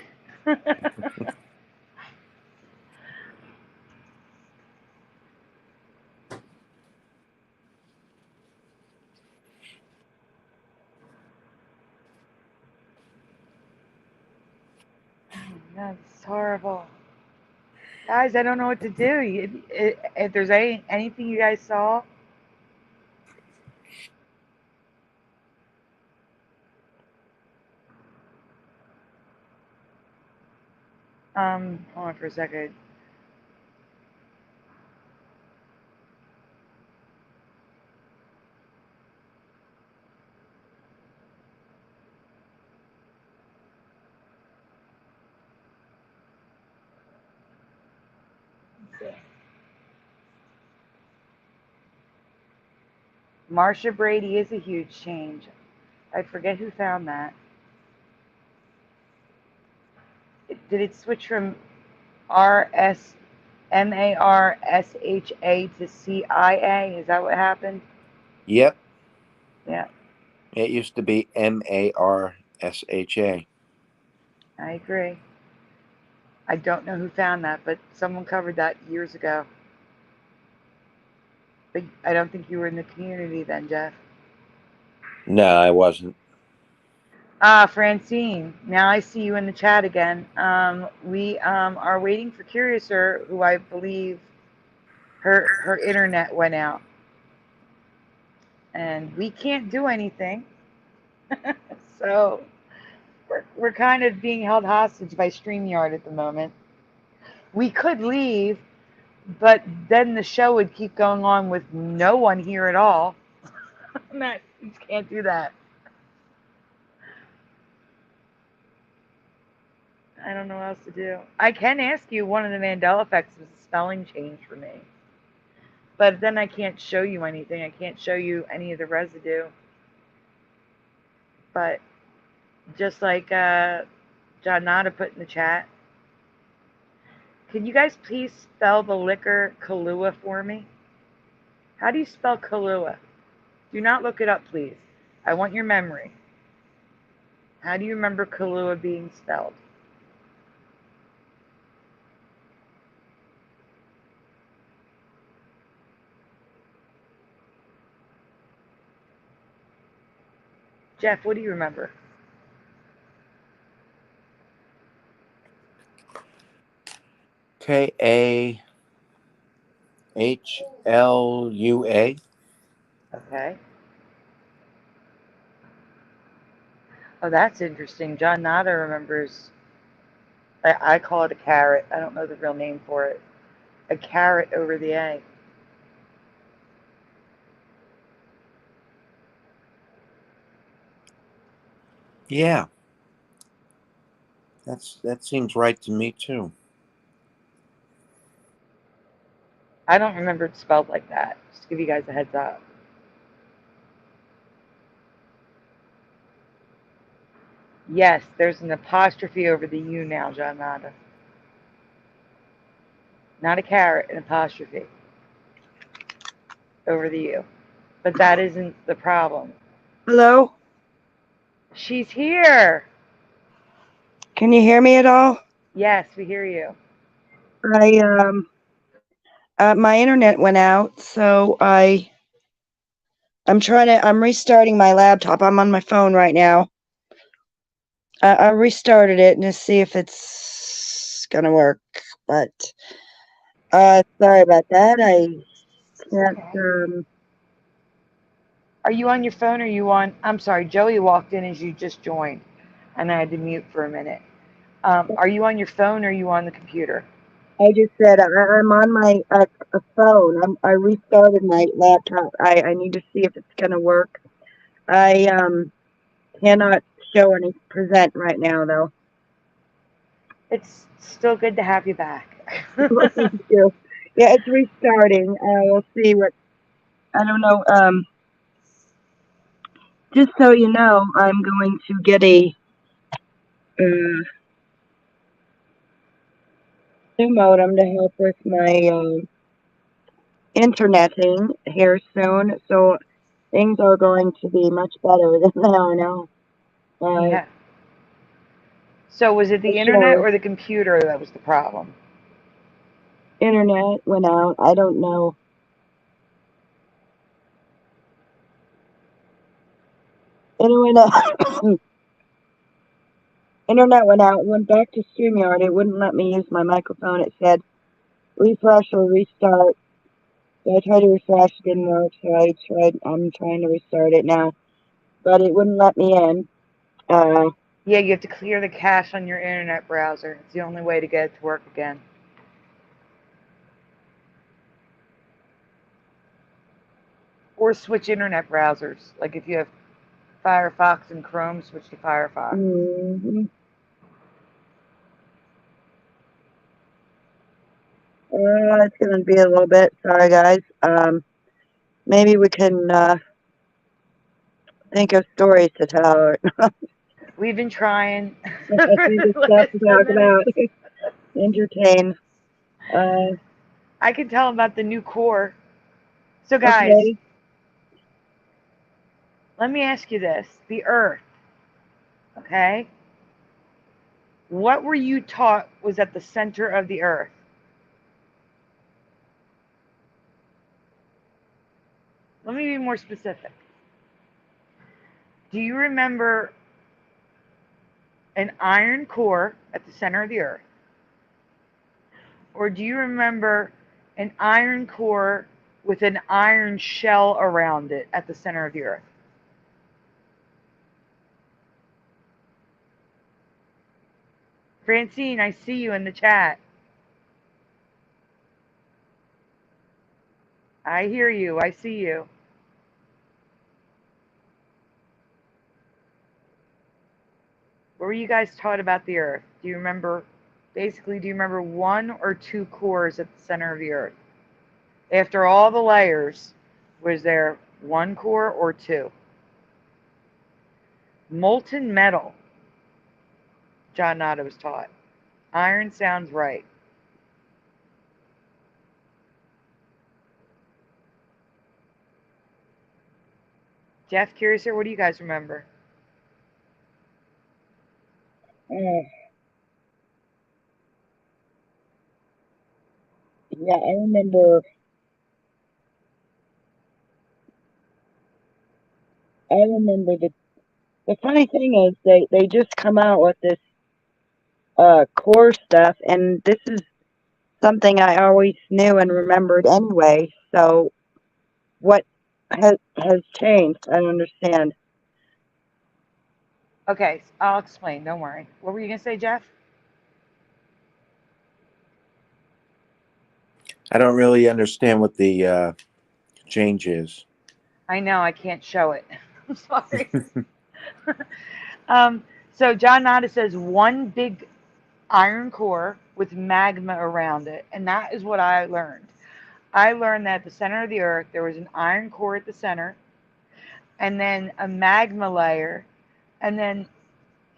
That's horrible. Guys, I don't know what to do. If there's anything you guys saw, hold on for a second. Marsha Brady is a huge change. I forget who found that. Did it switch from MARSHA to CIA? Is that what happened? Yep. Yeah, It used to be MARSHA. I agree. I don't know who found that, but someone covered that years ago. But I don't think you were in the community then, Jeff. No, I wasn't. Francine, now I see you in the chat again. We are waiting for Curiouser, who I believe her internet went out. and we can't do anything. So we're kind of being held hostage by StreamYard at the moment. We could leave, but then the show would keep going on with no one here at all. Matt, you can't do that. I don't know what else to do. I can ask you one of the Mandela Effects was a spelling change for me. But then I can't show you anything. I can't show you any of the residue. But just like John Nada put in the chat, can you guys please spell the liquor Kahlua for me? How do you spell Kahlua? Do not look it up, please. I want your memory. How do you remember Kahlua being spelled? Jeff, what do you remember? Kahlua. Okay. Oh, that's interesting. John Nada remembers, I call it a carrot. I don't know the real name for it. A carrot over the A. Yeah, that seems right to me too. I don't remember it spelled like that. Just to give you guys a heads up. Yes, there's an apostrophe over the U now, John Nada. Not a carrot, an apostrophe over the U. But that isn't the problem. Hello? She's here. Can you hear me at all? Yes, we hear you. My internet went out, so I'm restarting my laptop. I'm on my phone right now. I restarted it to see if it's gonna work, but sorry about that. I can't. Are you on your phone or are you on? I'm sorry, Joey walked in as you just joined, and I had to mute for a minute. Are you on your phone or are you on the computer? I just said I'm on my phone. I restarted my laptop. I need to see if it's gonna work. I cannot show any present right now though. It's still good to have you back. Thank you. Yeah, it's restarting. We'll see what. I don't know. Just so you know, I'm going to get a new modem to help with my interneting here soon. So things are going to be much better than they are now. Yeah. So was it the internet or the computer that was the problem? Internet went out. I don't know. Internet went out. Went back to StreamYard. It wouldn't let me use my microphone. It said refresh or restart. So I tried to refresh, it didn't work, so I'm trying to restart it now. But it wouldn't let me in. Yeah, you have to clear the cache on your internet browser. It's the only way to get it to work again. Or switch internet browsers. Like if you have Firefox and Chrome, switch to Firefox. Mm-hmm. It's going to be a little bit. Sorry, guys. Maybe we can think of stories to tell. We've been trying. Think of stuff to talk about. Entertain. I can tell about the new core. So, guys, Okay. let me ask you this. The Earth, okay? What were you taught was at the center of the Earth? Let me be more specific. Do you remember an iron core at the center of the Earth? Or do you remember an iron core with an iron shell around it at the center of the earth. Francine, I see you in the chat. I hear you. I see you. What were you guys taught about the earth? Do you remember, basically, do you remember one or two cores at the center of the earth? After all the layers, was there one core or two? Molten metal, John Nada was taught. Iron sounds right. Jeff, Curiouser, what do you guys remember? Yeah, I remember. The funny thing is they just come out with this core stuff, and this is something I always knew and remembered anyway. So what has changed? I don't understand. Okay, I'll explain. Don't worry. What were you going to say, Jeff? I don't really understand what the change is. I know I can't show it. I'm sorry. So John Nada says one big iron core with magma around it, and that is what I learned. I learned that at the center of the earth there was an iron core at the center, and then a magma layer, and then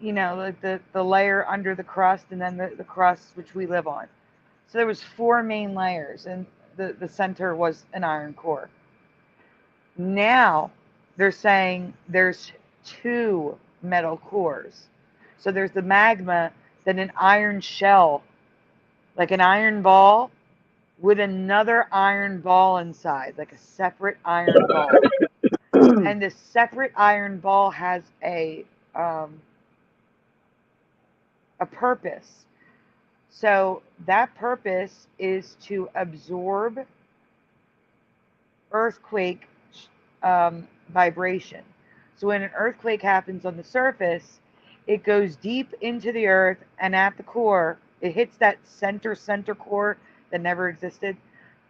like the layer under the crust, and then the crust which we live on. So there was four main layers, and the center was an iron core. Now they're saying there's two metal cores. So there's the magma, then an iron shell, like an iron ball with another iron ball inside, like a separate iron ball. And the separate iron ball has a purpose. So that purpose is to absorb earthquake vibration. So when an earthquake happens on the surface, it goes deep into the earth, and at the core, it hits that center core that never existed,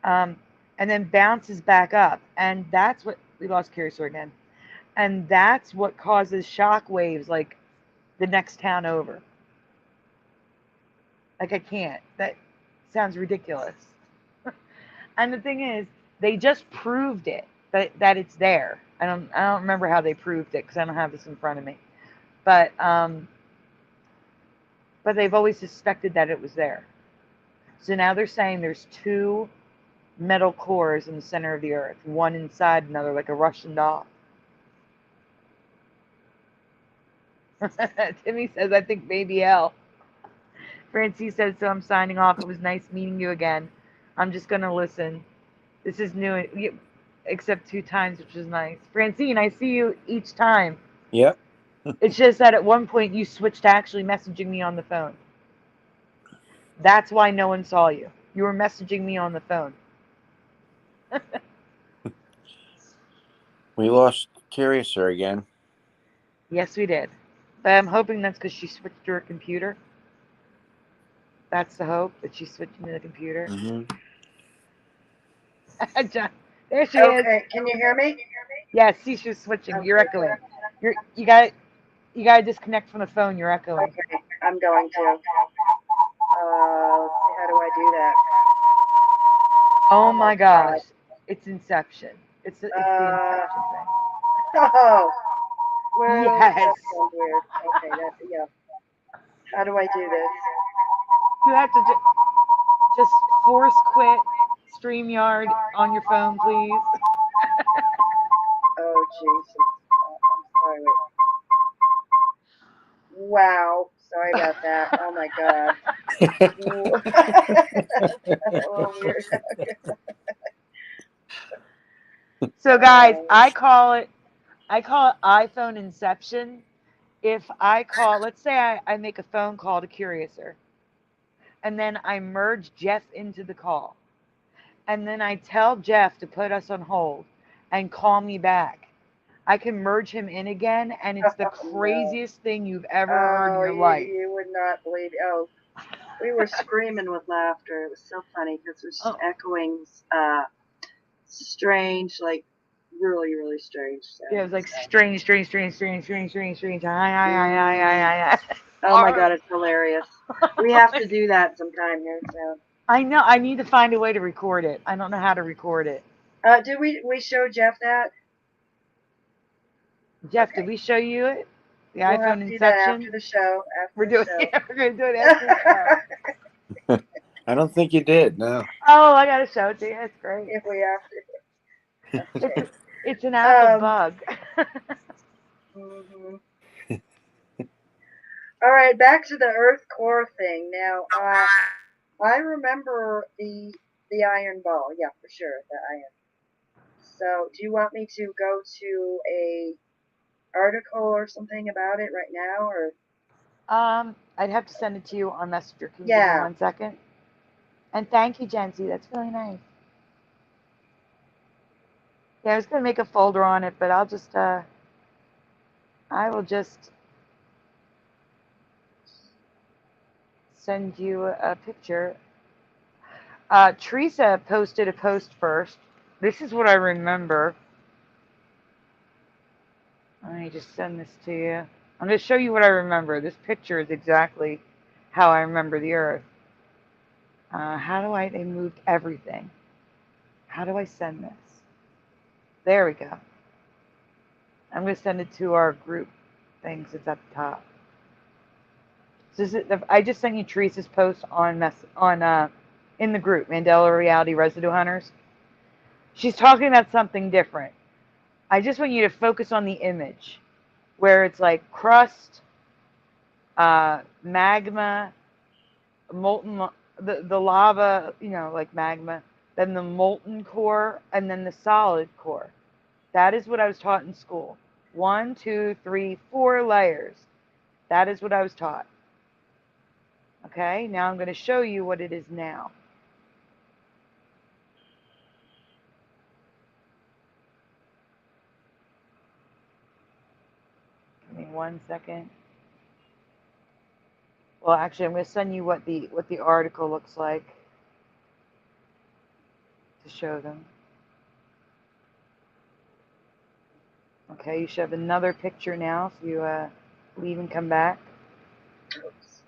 and then bounces back up. And that's what we lost Curiouser again. And that's what causes shock waves like the next town over. Like I can't. That sounds ridiculous. And the thing is, they just proved it that it's there. I don't remember how they proved it because I don't have this in front of me. But they've always suspected that it was there. So now they're saying there's two metal cores in the center of the earth, one inside another, like a Russian doll. Timmy says, I think maybe L. Francie says, so I'm signing off. It was nice meeting you again. I'm just going to listen. This is new, except 2 times, which is nice. Francine, I see you each time. Yep. It's just that at one point you switched to actually messaging me on the phone. That's why no one saw you. You were messaging me on the phone. We lost Curiouser again. Yes, we did. But I'm hoping that's because she switched to her computer. That's the hope, that she's switching to the computer. Mm-hmm. There she is. Okay, can you hear me? Yes, see, she's switching. Okay, You're echoing. You got to disconnect from the phone. You're echoing. Okay, I'm going to. Let's see, how do I do that? Oh my gosh. It's Inception. It's the Inception thing. Oh, well, Yes. that sounds weird. Okay, yeah. How do I do this? You have to just force quit StreamYard on your phone, please. Oh, Jesus. I'm sorry. Wait. Wow. Sorry about that. Oh, my God. Oh, weird. So, guys, I call it iPhone Inception. If I call, let's say I make a phone call to Curiouser, and then I merge Jeff into the call. and then I tell Jeff to put us on hold and call me back, I can merge him in again, and it's the No. craziest thing you've ever heard in Oh, your life. you would not believe. Oh, we were screaming with laughter. It was so funny because it was just Oh, echoing, strange, like really, really strange yeah, it was sounds. like strange, strange, strange, strange, strange, strange, strange. Mm. Hi. Oh my God, it's hilarious. We have to do that sometime here soon. I know. I need to find a way to record it. I don't know how to record it. Did we show Jeff that? Jeff, did Okay, we show you it? The we'll have iPhone to do that after Inception? the show. We're After the doing show. it. We're gonna do it after the show. I don't think you did. No. Oh, I gotta show it to you. It's great. If we have to. It's Okay. it's an Apple Um. bug. Mhm. All right, back to the Earth core thing. Now, I remember the iron ball. Yeah, for sure, the iron. So, do you want me to go to a article or something about it right now, or? I'd have to send it to you on Messenger. Can you give me Yeah. 1 second? And thank you, Jency. That's really nice. Yeah, I was gonna make a folder on it, but I will just send you a picture. Teresa posted a post first. This is what I remember. Let me just send this to you. I'm going to show you what I remember. This picture is exactly how I remember the Earth. They moved everything. How do I send this? There we go. I'm going to send it to our group things. It's at the top. So I just sent you Teresa's post on in the group, Mandela Reality Residue Hunters. She's talking about something different. I just want you to focus on the image where it's like crust, magma, molten, the lava, like magma, then the molten core, and then the solid core. That is what I was taught in school. 1, 2, 3, 4 layers. That is what I was taught. Okay, now I'm going to show you what it is now. Give me 1 second. Well, actually, I'm going to send you what the article looks like to show them. Okay, you should have another picture now if you leave and come back. Oops.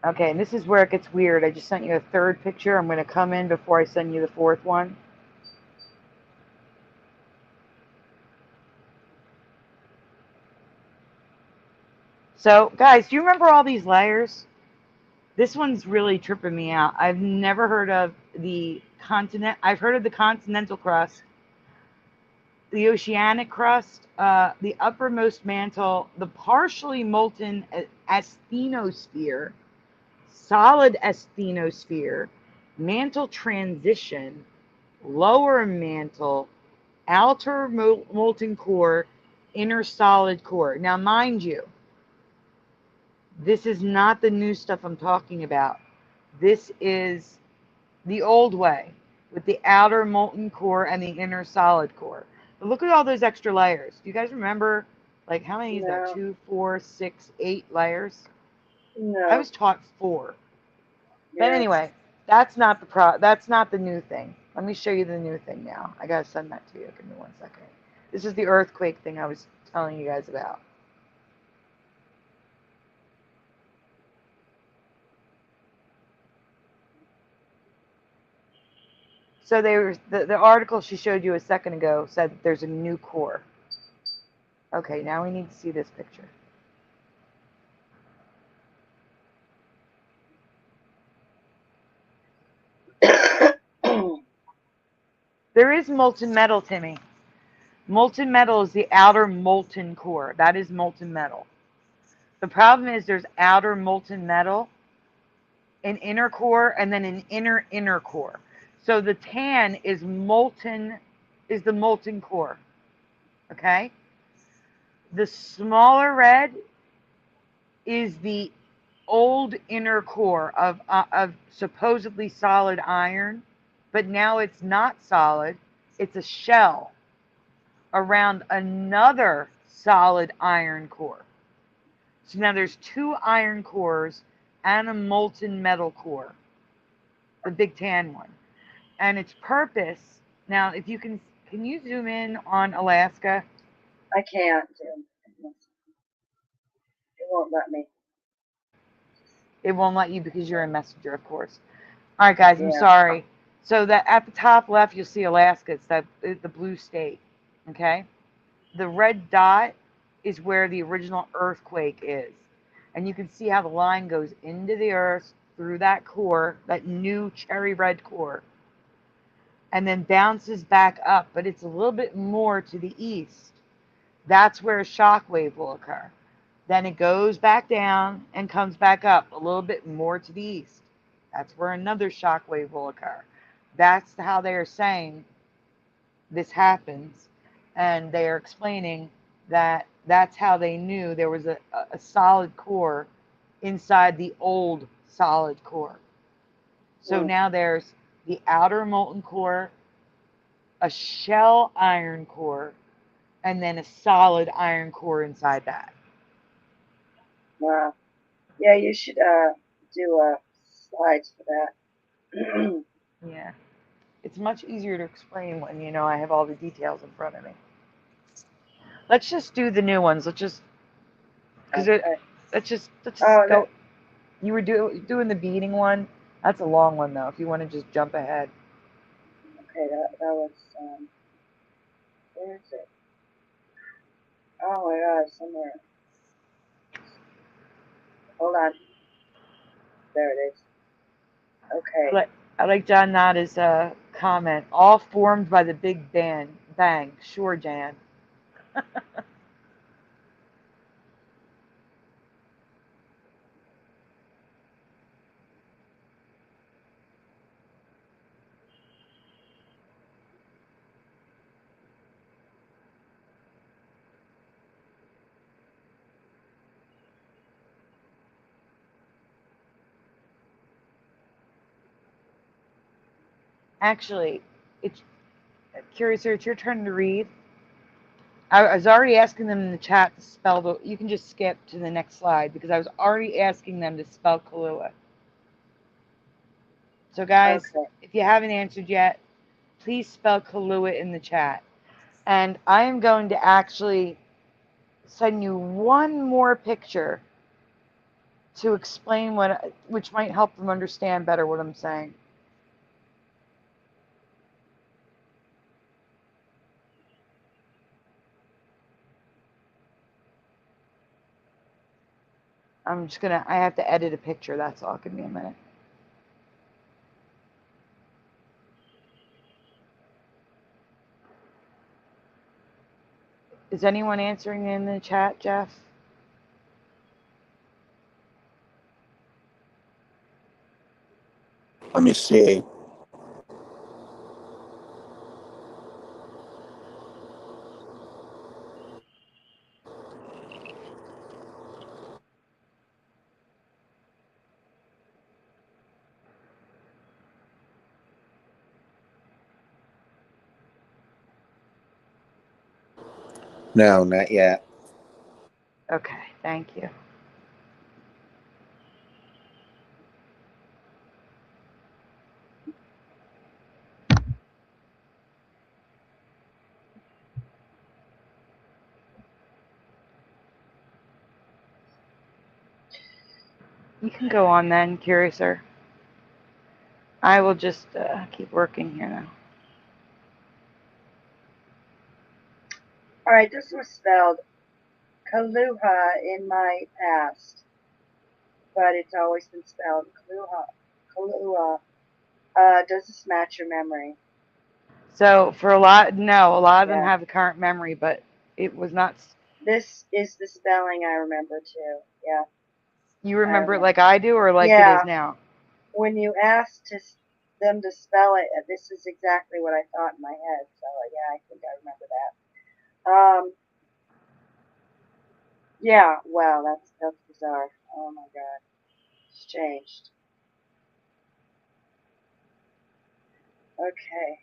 Okay, and this is where it gets weird. I just sent you a third picture. I'm going to come in before I send you the fourth one. So, guys, do you remember all these layers? This one's really tripping me out. I've never heard of the continent. I've heard of the continental crust, the oceanic crust, the uppermost mantle, the partially molten asthenosphere, solid asthenosphere, mantle transition, lower mantle, outer molten core, inner solid core. Now, mind you, this is not the new stuff I'm talking about. This is the old way with the outer molten core and the inner solid core. But look at all those extra layers. Do you guys remember, like, how many is that? No. 2, 4, 6, 8 layers? I No. was taught 4. But Yeah. anyway, that's not the new thing. Let me show you the new thing now. I gotta send that to you. Give me 1 second. This is the earthquake thing I was telling you guys about. So the article she showed you a second ago said that there's a new core. Okay, now we need to see this picture. There is molten metal, Timmy. Molten metal is the outer molten core. That is molten metal. The problem is there's outer molten metal an inner core and then an inner core. So the tan is molten, is the molten core. Okay? The smaller red is the old inner core of supposedly solid iron, but now it's not solid. It's a shell around another solid iron core. So now there's two iron cores and a molten metal core, the big tan one. And its purpose, now if you can you zoom in on Alaska? I can't. It won't let me. It won't let you because you're a messenger, of course. All right, guys, I'm Yeah. sorry. So that at the top left, you'll see Alaska. It's the blue state. Okay. The red dot is where the original earthquake is, and you can see how the line goes into the earth through that core, that new cherry red core, and then bounces back up. But it's a little bit more to the east. That's where a shock wave will occur. Then it goes back down and comes back up a little bit more to the east. That's where another shock wave will occur. That's how they are saying this happens. And they are explaining that that's how they knew there was a solid core inside the old solid core. So now there's the outer molten core, a shell iron core, and then a solid iron core inside that. Wow. Yeah, you should do slides for that. Yeah. It's much easier to explain when you know I have all the details in front of me. Let's just do the new ones. Let's just let's just go. You were doing the beading one. That's a long one though. If you want to just jump ahead. Okay, that was where is it? Oh my God, somewhere. Hold on. There it is. Okay. I like John Nada's comment. All formed by the Big Bang. Sure, Jan. Actually, it's Curious. It's your turn to read. I was already asking them in the chat to spell the. You can just skip to the next slide because I was already asking them to spell Kahlua. So, guys, if you haven't answered yet, please spell Kahlua in the chat. And I am going to actually send you one more picture to explain which might help them understand better what I'm saying. I have to edit a picture, that's all. Give me a minute. Is anyone answering in the chat, Jeff? Let me see. No, not yet. Okay, thank you. You can go on then, Curiouser. I will just keep working here now. All right, this was spelled Kaluha in my past, but it's always been spelled Kaluha. Kaluha. Does this match your memory? So for a lot of them have the current memory, but it was not. This is the spelling I remember too. Yeah. You remember it like I do, or like it is now? when you asked them to spell it, this is exactly what I thought in my head. So yeah, I think I remember that. Yeah. Wow, that's bizarre. Oh my God, it's changed. Okay.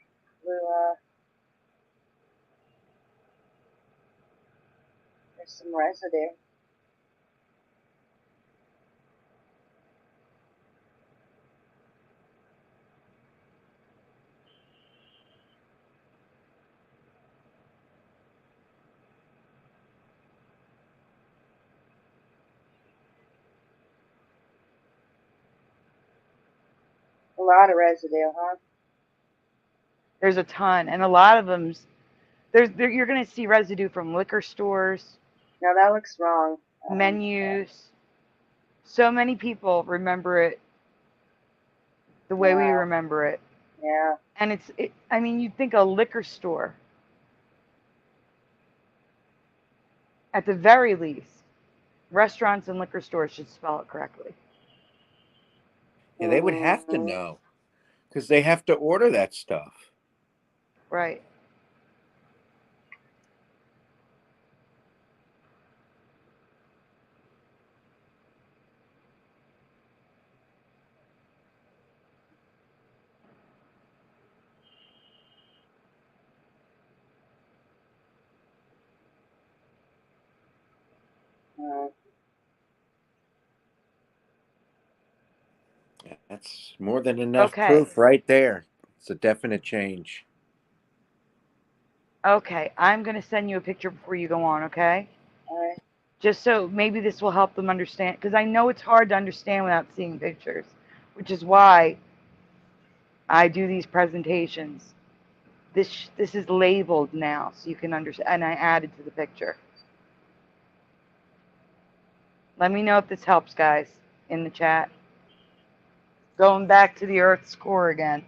There's some residue. A lot of residue, huh? There's a ton, and a lot of them. You're going to see residue from liquor stores, Now that looks wrong. menus. So many people remember it the way we Wow. remember it. Yeah. And I mean, you'd think a liquor store, at the very least, restaurants and liquor stores should spell it correctly. Yeah, they would have to Mm-hmm. know because they have to order that stuff. Right. That's more than enough Okay. proof right there. It's a definite change. Okay. I'm going to send you a picture before you go on, okay? All right. Just so maybe this will help them understand, because I know it's hard to understand without seeing pictures, which is why I do these presentations. This is labeled now, so you can understand, and I added to the picture. Let me know if this helps, guys, in the chat. Going back to the Earth's core again.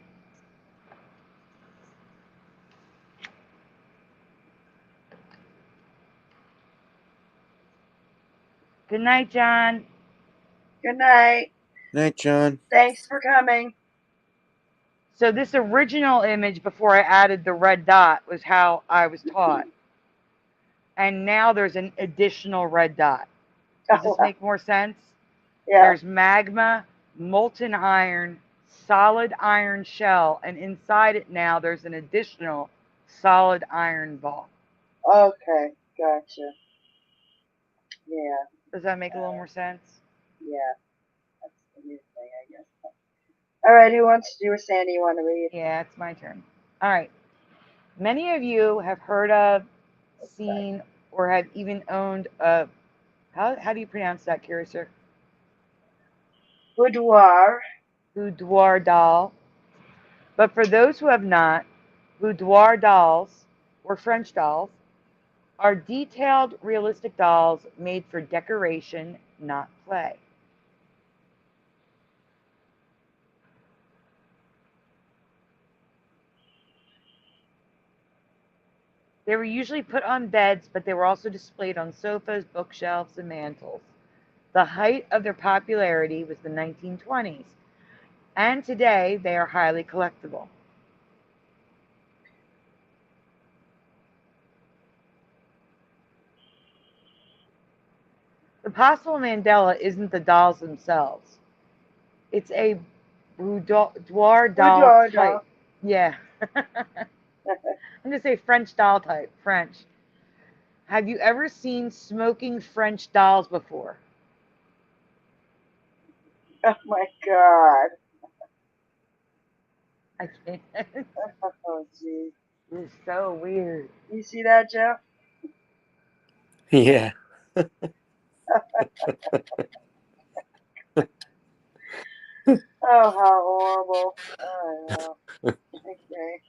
Good night, John. Good night. Night, John. Thanks for coming. So this original image before I added the red dot was how I was taught. And now there's an additional red dot. Does this make more sense? Yeah. There's magma, molten iron, solid iron shell, and inside it now there's an additional solid iron ball. Okay. Gotcha. Yeah. Does that make a little more sense? Yeah. That's the new thing, I guess. All right. Who wants to do, or Sandy, you want to read? Yeah, it's my turn. All right. Many of you have heard of, seen, or have even owned a, how do you pronounce that, Curiouser? Boudoir. Boudoir doll. But for those who have not, boudoir dolls, or French dolls, are detailed, realistic dolls made for decoration, not play. They were usually put on beds, but they were also displayed on sofas, bookshelves, and mantels. The height of their popularity was the 1920s, and today they are highly collectible. The possible Mandela isn't the dolls themselves. It's a boudoir doll Boudoir type. doll. Yeah. I'm going to say French doll type. French. Have you ever seen smoking French dolls before? Oh my God. I can't. Oh jeez. It's so weird. You see that, Jeff? Yeah. Oh, how horrible. Oh, no. Okay.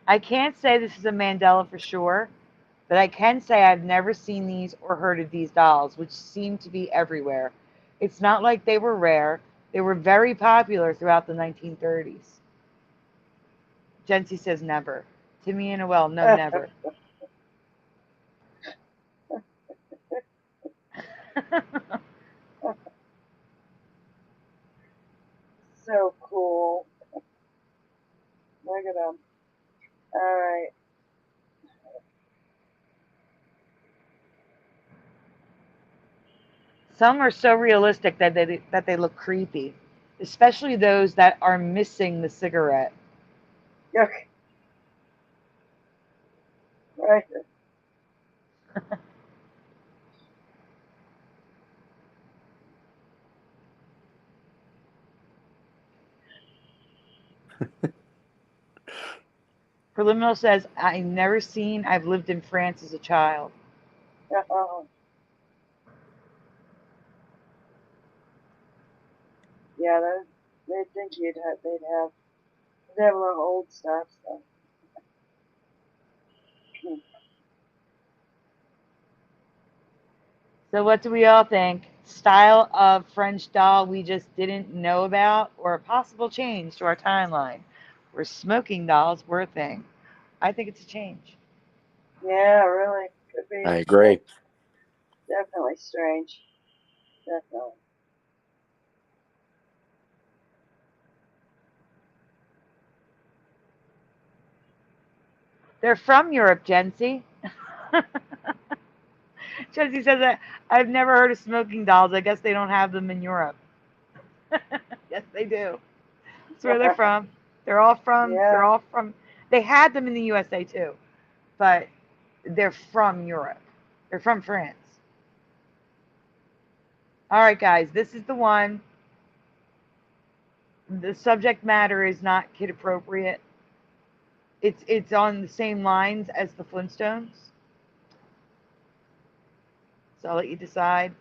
I can't say this is a Mandela for sure, but I can say I've never seen these or heard of these dolls, which seem to be everywhere. It's not like they were rare. They were very popular throughout the 1930s. Jency says never. Timmy and Noel, no, never. Some are so realistic that they look creepy, especially those that are missing the cigarette. Okay. Right. Preliminal says, I've never seen, I've lived in France as a child. Oh. Yeah, they'd think they'd have a lot of old stuff. So. So, what do we all think? Style of French doll we just didn't know about, or a possible change to our timeline where smoking dolls were a thing? I think it's a change. Yeah, really. Could be. I agree. Definitely strange. Definitely. They're from Europe, Jency. Jency says that I've never heard of smoking dolls. I guess they don't have them in Europe. Yes, they do. That's where they're from. They're all from. They're Yeah. all from. They had them in the USA too, but they're from Europe. They're from France. All right, guys, this is the one. The subject matter is not kid appropriate. It's on the same lines as the Flintstones. So I'll let you decide.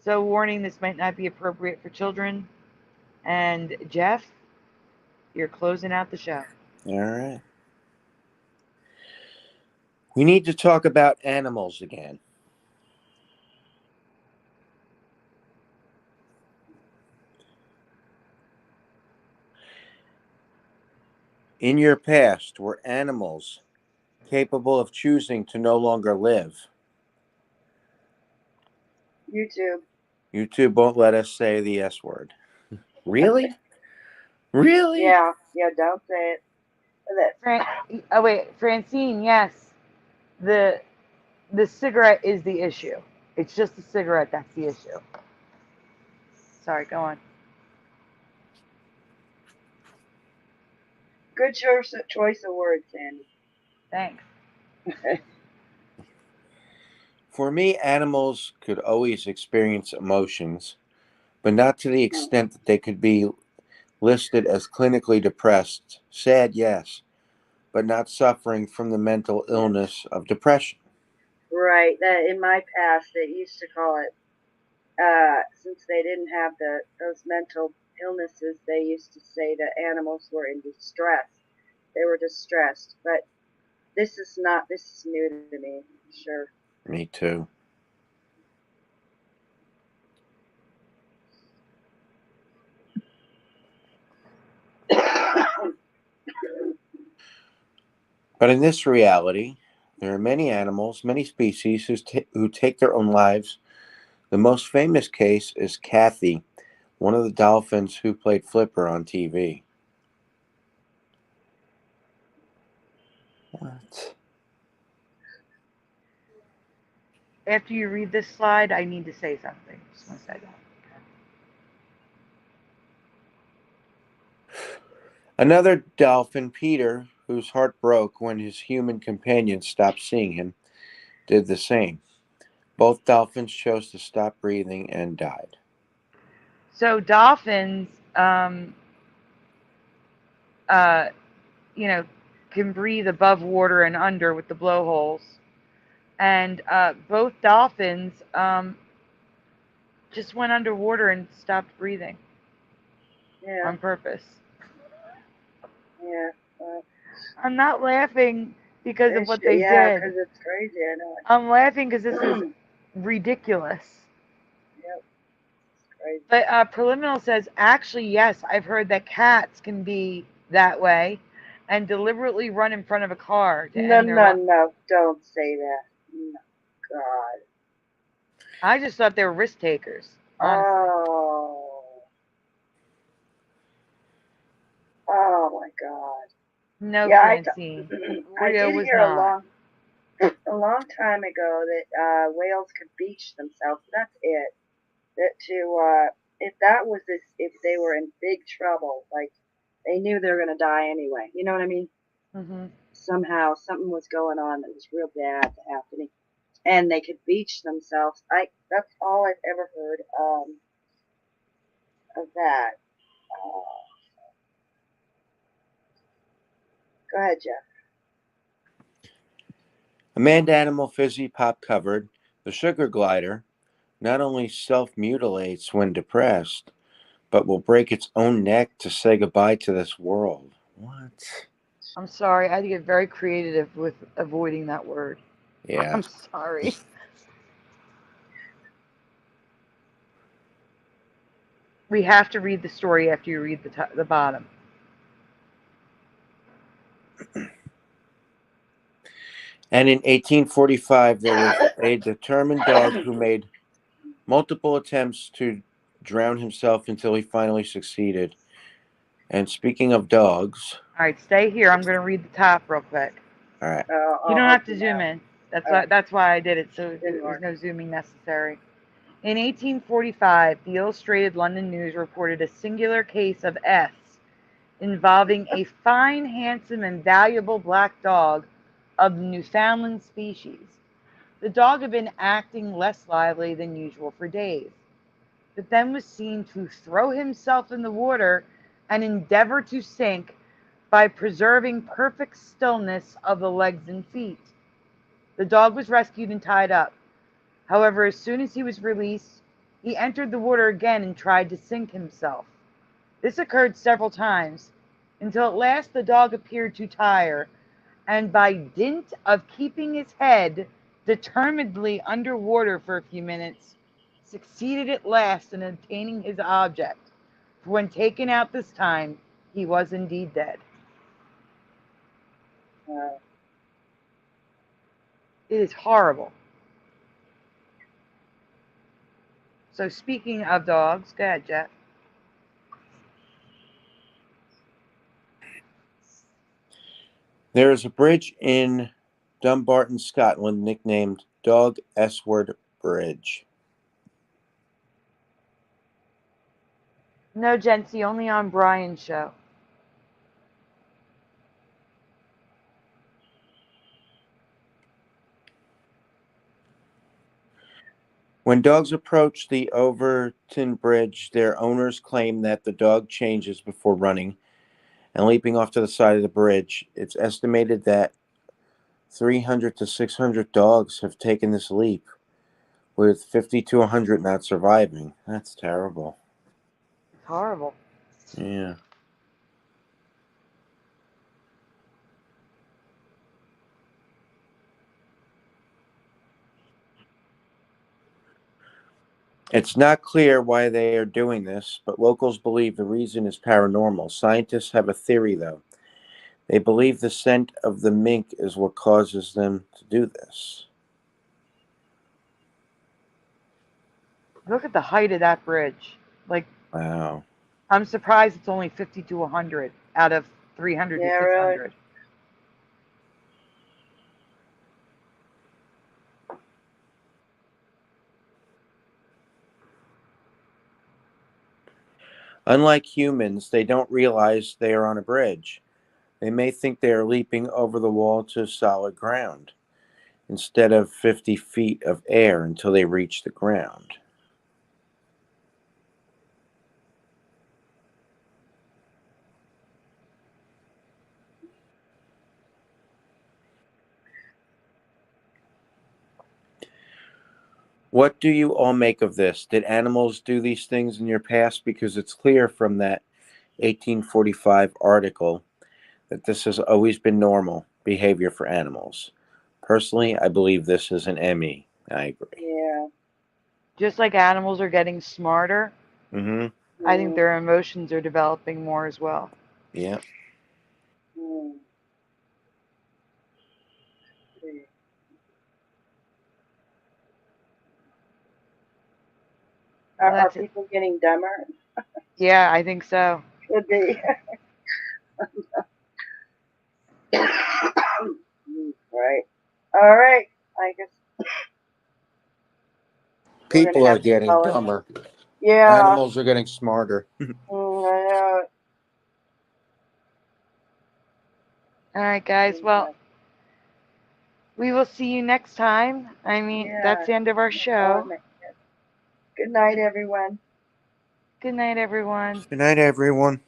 So warning, this might not be appropriate for children. And Jeff, you're closing out the show. All right. We need to talk about animals again. In your past, were animals capable of choosing to no longer live? YouTube. YouTube won't let us say the S word. Really? Really? Yeah. Yeah. Don't say it. Oh wait, Francine, yes. The cigarette is the issue. It's just the cigarette that's the issue. Sorry, go on. Good choice of words, Sandy. Thanks. For me, animals could always experience emotions, but not to the extent that they could be listed as clinically depressed. Sad, yes, but not suffering from the mental illness of depression. Right. That in my past they used to call it. Since they didn't have those mental illnesses, they used to say that animals were in distress. They were distressed, but this is not. This is new to me. Sure. Me too. But in this reality, there are many animals, many species who take their own lives. The most famous case is Kathy, one of the dolphins who played Flipper on TV. What? After you read this slide, I need to say something. Just want to say that. Another dolphin, Peter, whose heart broke when his human companion stopped seeing him, did the same. Both dolphins chose to stop breathing and died. So dolphins, uh, you know, can breathe above water and under with the blowholes, and both dolphins just went underwater and stopped breathing Yeah. on purpose. Yeah. I'm not laughing because of what they Yeah, did. because it's crazy. I know. I'm laughing because this is ridiculous. Yep. It's crazy. But Preliminal says, actually, yes, I've heard that cats can be that way and deliberately run in front of a car to No, end their life. no. Don't say that. No. God. I just thought they were risk takers, honestly. Oh. Oh my God. No, Yeah, Francine. I Oreo did was hear a not. long. a long time ago that whales could beach themselves. That's it. That if that was this, if they were in big trouble, like they knew they were gonna die anyway. You know what I mean? Mm-hmm. Somehow something was going on that was real bad happening, and they could beach themselves. That's all I've ever heard of that. Uh, Go ahead, Jeff. Amanda Animal Fizzy Pop covered the sugar glider not only self mutilates when depressed, but will break its own neck to say goodbye to this world. What? I'm sorry. I had to get very creative with avoiding that word. Yeah. I'm sorry. We have to read the story after you read the bottom. And in 1845, there was a determined dog who made multiple attempts to drown himself until he finally succeeded. And speaking of dogs, All right, stay here. I'm going to read the top real quick. all right. You don't have Okay, to zoom now. in. Alright. That's why I did it. So Didn't there's work. no zooming necessary. In 1845, the Illustrated London News reported a singular case of S involving a fine, handsome, and valuable black dog of the Newfoundland species. The dog had been acting less lively than usual for days, but then was seen to throw himself in the water and endeavor to sink by preserving perfect stillness of the legs and feet. The dog was rescued and tied up. However, as soon as he was released, he entered the water again and tried to sink himself. This occurred several times, until at last the dog appeared to tire, and by dint of keeping his head determinedly under water for a few minutes, succeeded at last in obtaining his object, for when taken out this time, he was indeed dead. It is horrible. So speaking of dogs, go ahead, Jeff. There is a bridge in Dumbarton, Scotland, nicknamed Dog S-Word Bridge. No, Jency, only on Brian's show. When dogs approach the Overton Bridge, their owners claim that the dog changes before running and leaping off to the side of the bridge. It's estimated that 300 to 600 dogs have taken this leap, with 50 to 100 not surviving. That's terrible. It's horrible. Yeah. It's not clear why they are doing this, but locals believe the reason is paranormal. Scientists have a theory, though. They believe the scent of the mink is what causes them to do this. Look at the height of that bridge. Like, Wow. I'm surprised it's only 50 to 100 out of 300 to Yeah, really. 600. Unlike humans, they don't realize they are on a bridge. They may think they are leaping over the wall to solid ground instead of 50 feet of air until they reach the ground. What do you all make of this? Did animals do these things in your past? Because it's clear from that 1845 article that this has always been normal behavior for animals. Personally, I believe this is an ME. I agree. Yeah. Just like animals are getting smarter, Mm-hmm. I think their emotions are developing more as well. Yeah. Mm. Well, Are that's it. people getting dumber? Yeah, I think so. Could be. Right. All right. I guess we're People gonna are have to getting call it. dumber. Yeah. Animals are getting smarter. I know. All right, guys. Well, we will see you next time. I mean, Yeah. that's the end of our show. Good night, everyone. Good night, everyone. Good night, everyone.